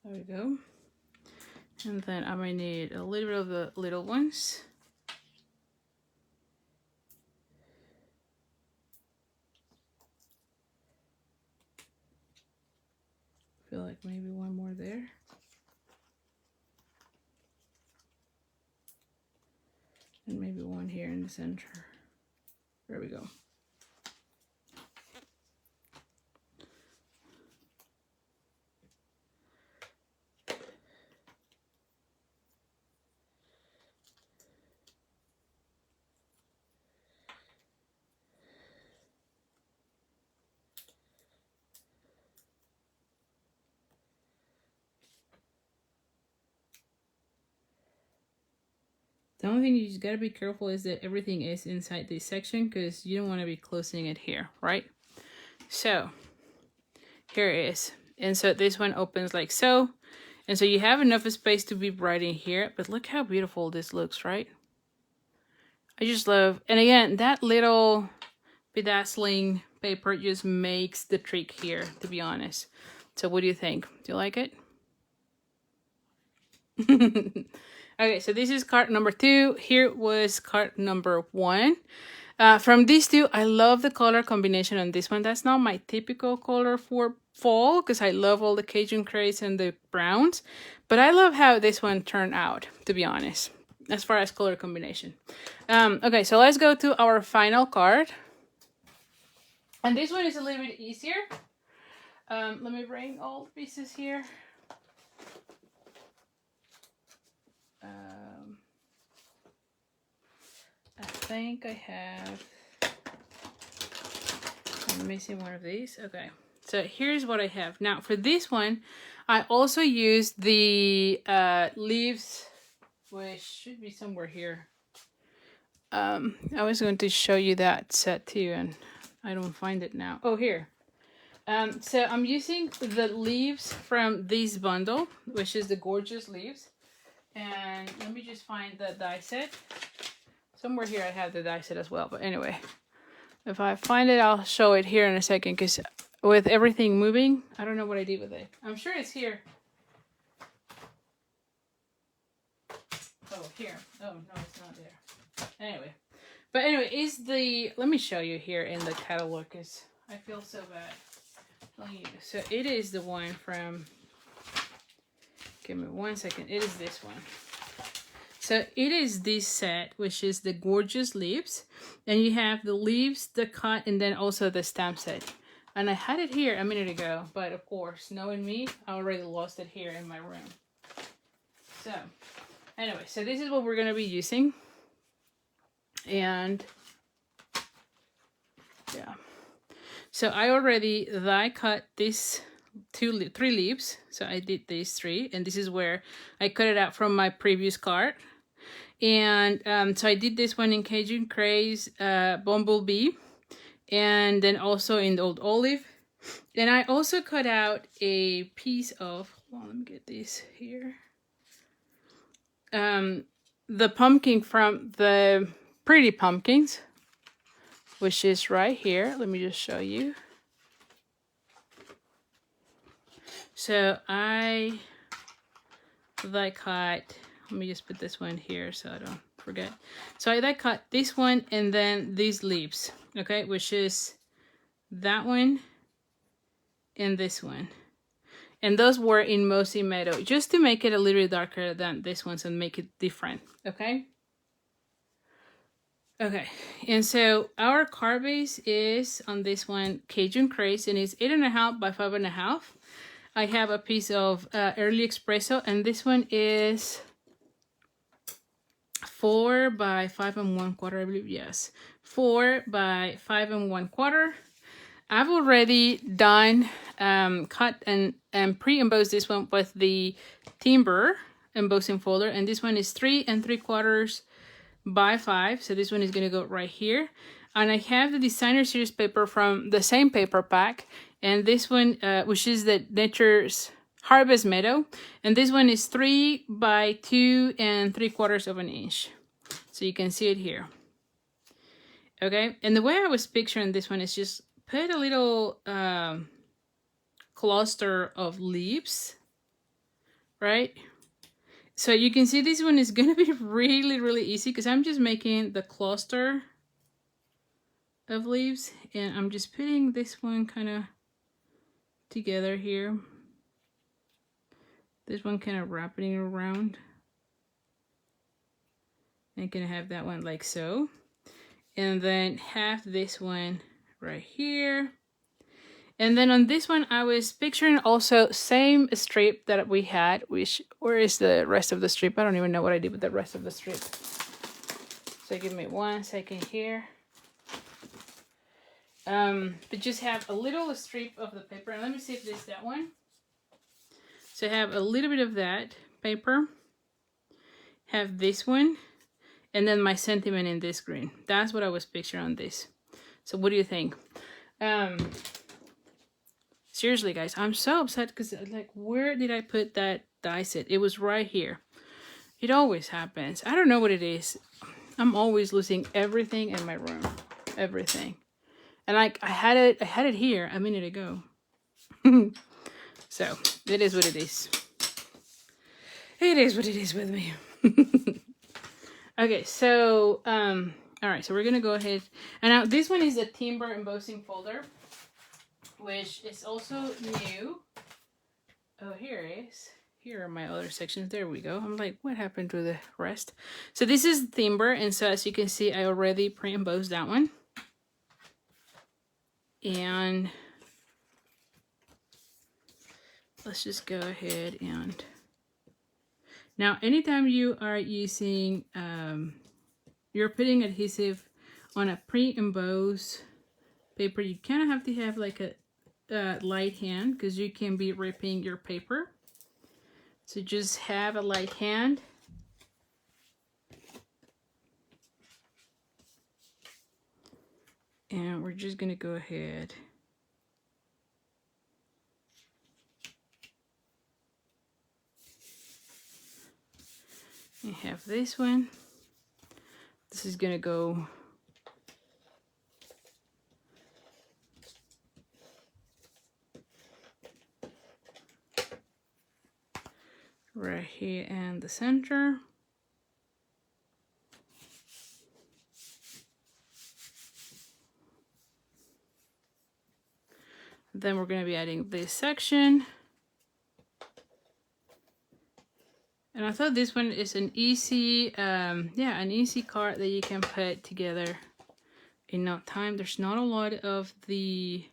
There we go. And then I might need a little bit of the little ones. Feel like maybe one more there. And maybe one here in the center. There we go. The only thing you just gotta be careful is that everything is inside this section, because you don't want to be closing it here, right? So here it is. And so this one opens like so. And so you have enough space to be right in here, but look how beautiful this looks, right? I just love, and again, that little bedazzling paper just makes the trick here, to be honest. So what do you think? Do you like it? Okay, so this is card number 2. Here was card number 1. From these two, I love the color combination on this one. That's not my typical color for fall, because I love all the Cajun craze and the browns. But I love how this one turned out, to be honest, as far as color combination. Okay, so let's go to our final card. And this one is a little bit easier. Let me bring all the pieces here. I think I have, I'm missing one of these. Okay, so here's what I have. Now for this one, I also used the leaves, which should be somewhere here. I was going to show you that set too, and I don't find it now. Oh, here. So I'm using the leaves from this bundle, which is the gorgeous leaves. And let me just find the die set. Somewhere here I have the die set as well. But anyway, if I find it, I'll show it here in a second. Because with everything moving, I don't know what I did with it. I'm sure it's here. Oh, here. Oh, no, it's not there. Anyway. But anyway, is the... Let me show you here in the catalog because I feel so bad. So it is the one from... Give me 1 second. It is this one. So it is this set, which is the gorgeous leaves. And you have the leaves, the cut, and then also the stamp set. And I had it here a minute ago. But of course, knowing me, I already lost it here in my room. So... Anyway, so this is what we're going to be using. And yeah. So I already die cut these three leaves. So I did these three. And this is where I cut it out from my previous card. And so I did this one in Cajun Craze, Bumblebee. And then also in the Old Olive. And I also cut out a piece of... Hold on, let me get this here. The pumpkin from the Pretty Pumpkins, which is right here. Let me just show you. So I cut, let me just put this one here so I don't forget. So I cut this one and then these leaves, okay, which is that one and this one. And those were in Mossy Meadow, just to make it a little bit darker than this one, so make it different, okay? Okay, and so our card base is on this one, Cajun Craze, and it's 8.5 by 5.5. I have a piece of Early Espresso, and this one is 4 by 5 1/4, I believe, yes. 4 by 5 1/4. I've already done cut and pre-embossed this one with the timber embossing folder, and this one is 3 3/4 by 5, so this one is going to go right here. And I have the Designer Series paper from the same paper pack, and this one which is the Nature's Harvest Meadow, and this one is 3 by 2 3/4 inch, so you can see it here. Okay, and the way I was picturing this one is just put a little cluster of leaves, right? So you can see this one is going to be really easy because I'm just making the cluster of leaves, and I'm just putting this one kind of together here. This one kind of wrapping around. And gonna have that one like so. And then have this one right here. And then on this one, I was picturing also same strip that we had, which, where is the rest of the strip? I don't even know what I did with the rest of the strip. So give me 1 second here. But just have a little strip of the paper. And let me see if this is that one. So have a little bit of that paper. Have this one. And then my sentiment in this green. That's what I was picturing on this. So what do you think? Seriously, guys, I'm so upset because, like, where did I put that die set? It was right here. It always happens. I don't know what it is. I'm always losing everything in my room. Everything. And like I had it here a minute ago. So it is what it is. It is what it is with me. Okay, so all right, so we're gonna go ahead, and now this one is the timber embossing folder, which is also new. Oh, here it is. Here are my other sections. There we go. I'm like, what happened to the rest? So this is timber, and so as you can see, I already pre-embossed that one. And let's just go ahead and now anytime you are using you're putting adhesive on a pre-embossed paper, you kind of have to have like a light hand because you can be ripping your paper. So just have a light hand. And we're just gonna go ahead and have this one. This is gonna go right here in the center. Then we're going to be adding this section. And I thought this one is an easy, an easy card that you can put together in no time. There's not a lot of the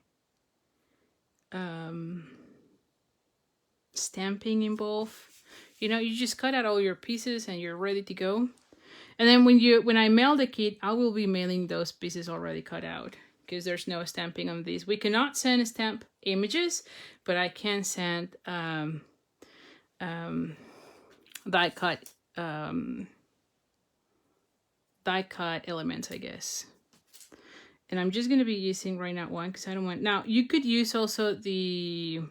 stamping involved. You know, you just cut out all your pieces and you're ready to go. And then when I mail the kit, I will be mailing those pieces already cut out, because there's no stamping on these. We cannot send stamp images, but I can send die cut elements, I guess. And I'm just gonna be using right now one, because I don't want. Now you could use also the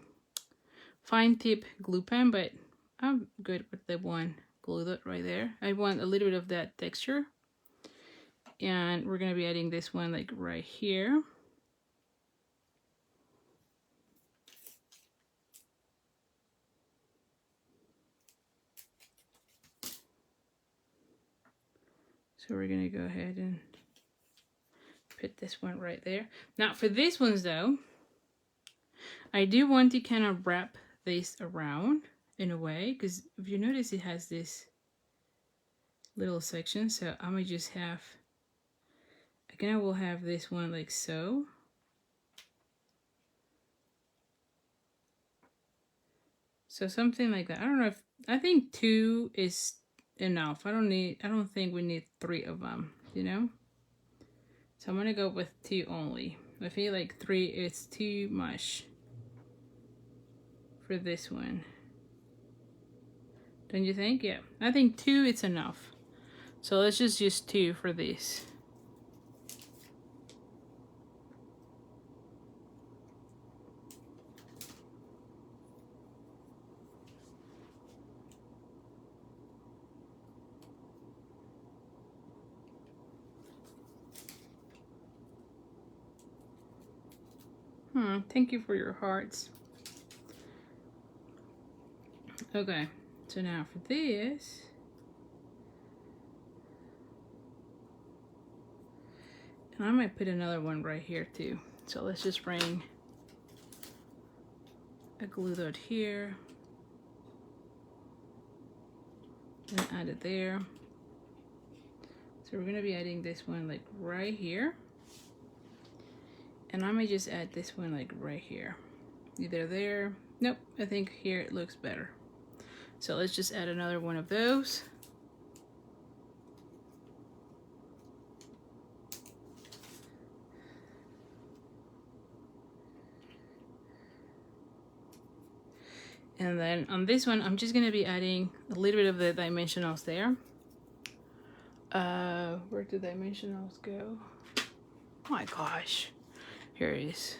fine tip glue pen, but I'm good with the one glue dot right there. I want a little bit of that texture. And we're going to be adding this one like right here. So we're going to go ahead and put this one right there. Now for these ones though, I do want to kind of wrap this around in a way, because if you notice it has this little section. So I'm going to just have, again, I will have this one like so. So something like that. I don't know if, I think 2 is enough. I don't think we need 3 of them, you know? So I'm gonna go with 2 only. I feel like 3 is too much for this one. Don't you think? Yeah, I think 2 is enough. So let's just use 2 for this. Thank you for your hearts. Okay, so now for this, and I might put another one right here too. So let's just bring a glue dot here and add it there. So we're gonna be adding this one like right here. And I may just add this one like right here. Either there. Nope, I think here it looks better. So let's just add another one of those. And then on this one, I'm just gonna be adding a little bit of the dimensionals there. Where do dimensionals go? Oh my gosh. Here it is.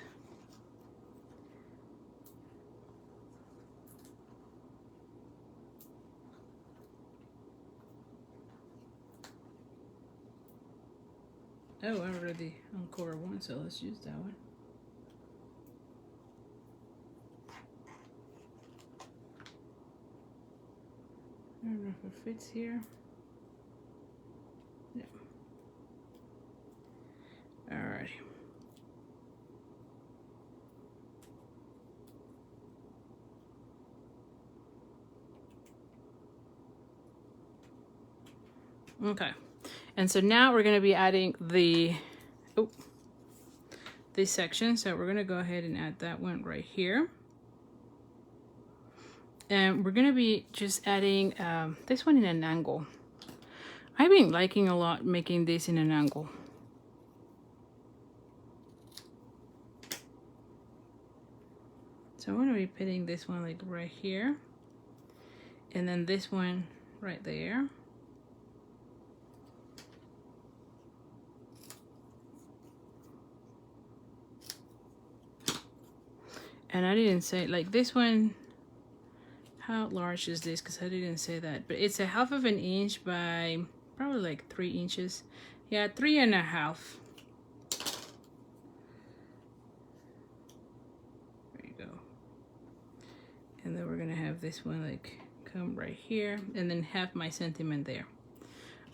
Oh, I already uncovered one, so let's use that one. I don't know if it fits here. Yeah. Alrighty. Okay, and so now we're going to be adding the this section. So we're going to go ahead and add that one right here, and we're going to be just adding this one in an angle. I've been liking a lot making this in an angle. So I'm going to be putting this one like right here, and then this one right there. And I didn't say, like this one, how large is this? Because I didn't say that. But it's a 1/2 inch by probably like 3 inches. Yeah, 3.5. There you go. And then we're gonna have this one like come right here and then have my sentiment there.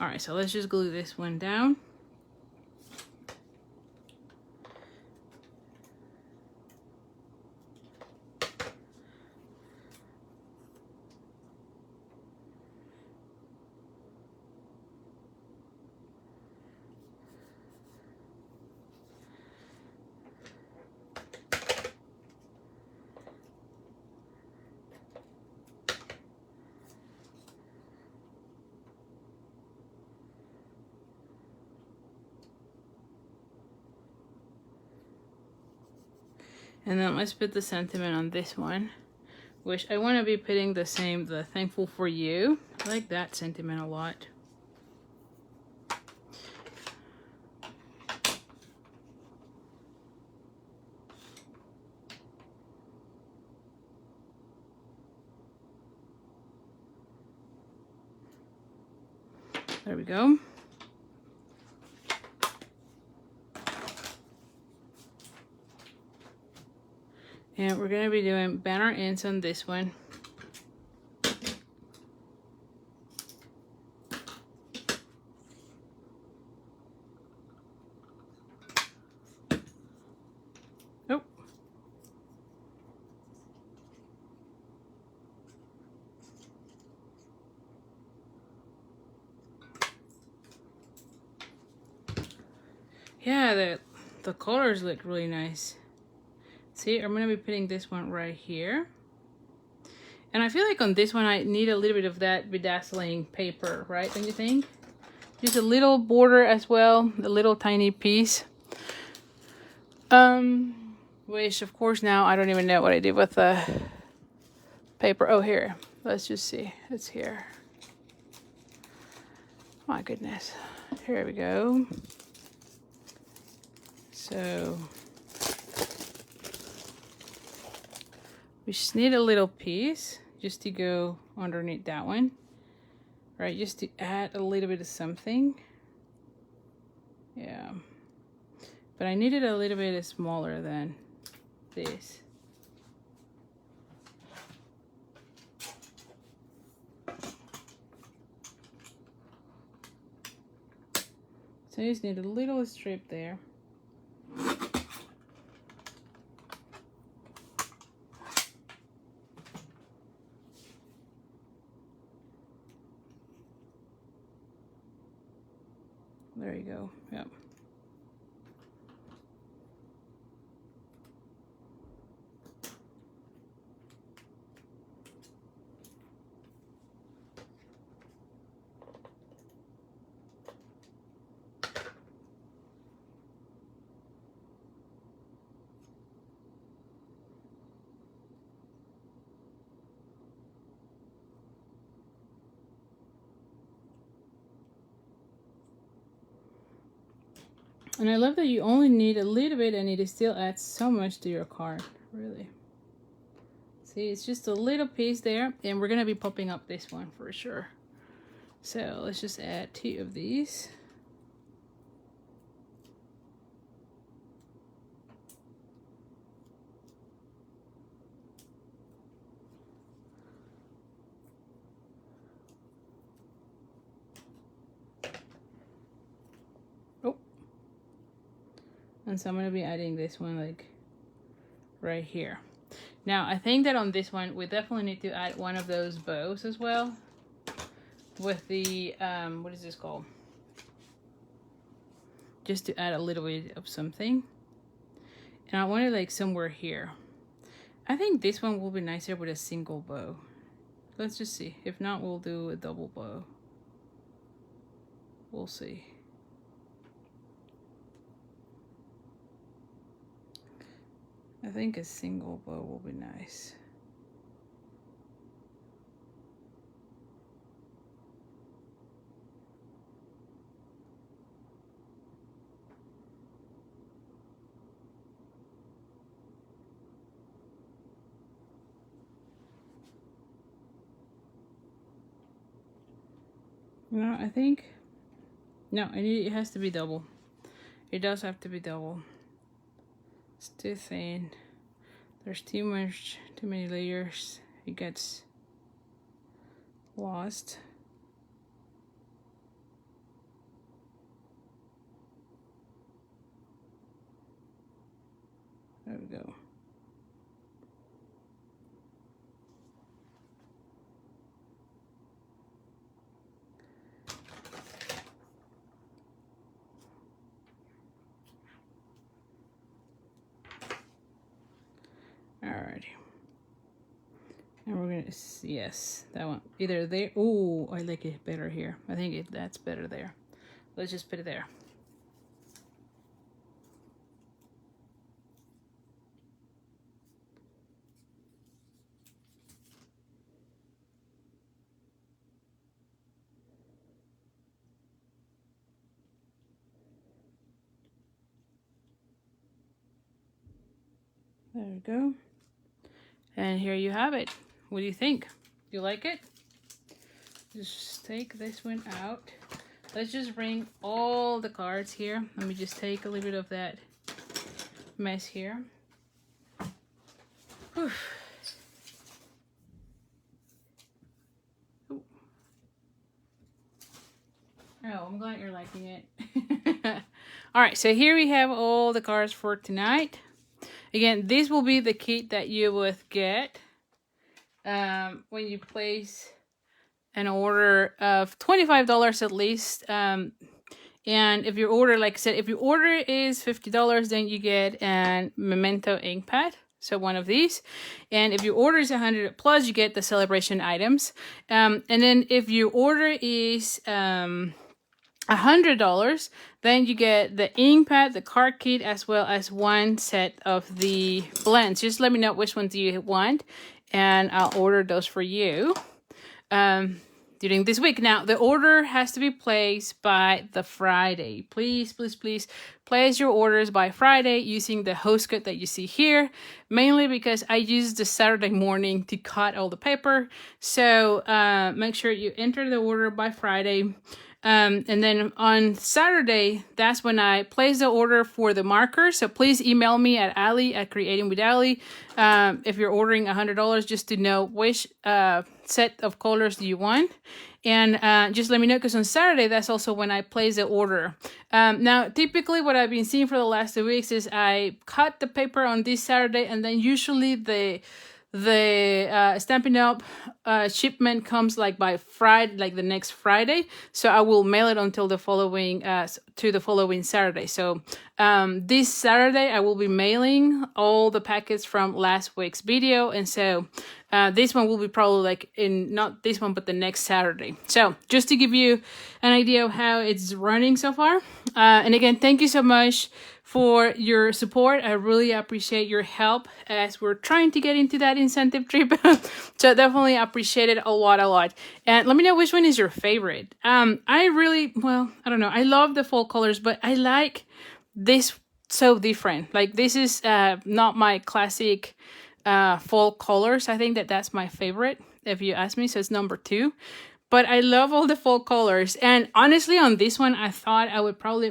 All right, so let's just glue this one down. And then let's put the sentiment on this one, which I want to be putting the same, the thankful for you. I like that sentiment a lot. There we go. And we're going to be doing banner ends on this one. Oh. Yeah, the colors look really nice. See, I'm going to be putting this one right here. And I feel like on this one I need a little bit of that bedazzling paper, right? Don't you think? Just a little border as well, a little tiny piece. Which of course now I don't even know what I did with the paper. Oh, here. Let's just see. It's here. My goodness. Here we go. So we just need a little piece just to go underneath that one, right? Just to add a little bit of something. Yeah. But I needed a little bit smaller than this. So I just need a little strip there. There you go. Yep. And I love that you only need a little bit and it still adds so much to your card, really. See, it's just a little piece there, and we're gonna be popping up this one for sure. So let's just add 2 of these. Oh. And so I'm gonna be adding this one like right here. Now I think that on this one we definitely need to add one of those bows as well with the what is this called, just to add a little bit of something. And I want it like somewhere here. I think this one will be nicer with a single bow. Let's just see. If not, we'll do a double bow. We'll see. I think a single bow will be nice. No, I think, no, it has to be double. It does have to be double. It's too thin. There's too many layers. It gets lost. There we go. Alrighty. And we're gonna, yes, that one. Either there, oh, I like it better here. I think that's better there. Let's just put it there. There we go. And here you have it. What do you think? You like it? Just take this one out. Let's just bring all the cards here. Let me just take a little bit of that mess here. Whew. Ooh. Oh, I'm glad you're liking it. All right, so here we have all the cards for tonight. Again, this will be the kit that you would get when you place an order of $25 at least. And if your order, like I said, if your order is $50, then you get a memento ink pad. So one of these. And if your order is 100 plus, you get the Salebration items. And then if your order is $100, then you get the ink pad, the card kit, as well as one set of the blends. Just let me know which ones you want, and I'll order those for you during this week. Now, the order has to be placed by the Friday. Please, please, please place your orders by Friday using the host code that you see here, mainly because I use the Saturday morning to cut all the paper. So make sure you enter the order by Friday. And then on Saturday, that's when I place the order for the markers. So please email me at Ali@creatingwithali if you're ordering $100, just to know which set of colors do you want. And just let me know, because on Saturday, that's also when I place the order. Now, typically what I've been seeing for the last 2 weeks is I cut the paper on this Saturday, and then usually the Stampin' Up shipment comes like by Friday, like the next Friday. So I will mail it until the following to the following Saturday. So this Saturday I will be mailing all the packets from last week's video, and so this one will be probably like in, not this one, but the next Saturday. So just to give you an idea of how it's running so far. And again, thank you so much for your support. I really appreciate your help as we're trying to get into that incentive trip. So definitely appreciate it a lot. And let me know which one is your favorite. I really, well, I don't know. I love the fall colors, but I like this so different. Like this is not my classic fall colors. I think that's my favorite, if you ask me. So it's number 2. But I love all the fall colors. And honestly, on this one, I thought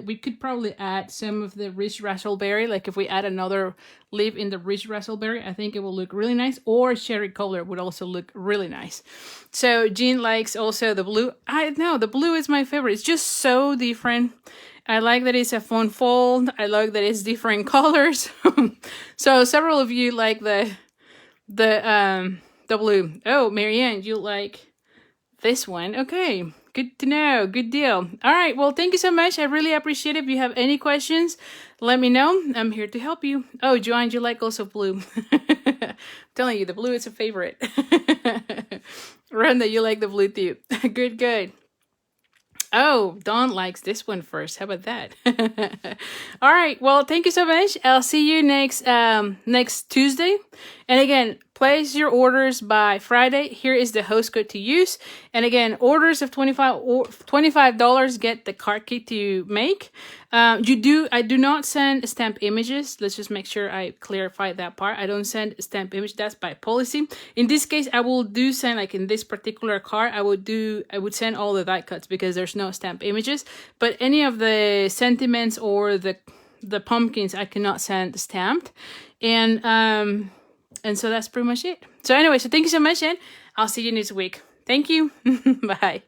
we could probably add some of the rich raspberry. Like if we add another leaf in the rich raspberry, I think it will look really nice. Or cherry color would also look really nice. So Jean likes also the blue. I know the blue is my favorite. It's just so different. I like that it's a fun fold. I like that it's different colors. So several of you like the blue. Oh, Marianne, you like this one. Okay, good to know. Good deal. All right, well, thank you so much. I really appreciate it. If you have any questions, let me know. I'm here to help you. Oh, Joanne, you like also blue. I'm telling you, the blue is a favorite. Rhonda, you like the blue too. Good. Oh, Dawn likes this one first. How about that? All right. Well, thank you so much. I'll see you next Tuesday. And again, place your orders by Friday. Here is the host code to use. And again, orders of $25 get the card kit to make. I do not send stamp images. Let's just make sure I clarify that part. I don't send stamp image. That's by policy. In this case, I will send, like in this particular card, I would send all the die cuts because there's no stamp images. But any of the sentiments or the pumpkins, I cannot send stamped. And so that's pretty much it. So anyway, so thank you so much, and I'll see you next week. Thank you. Bye.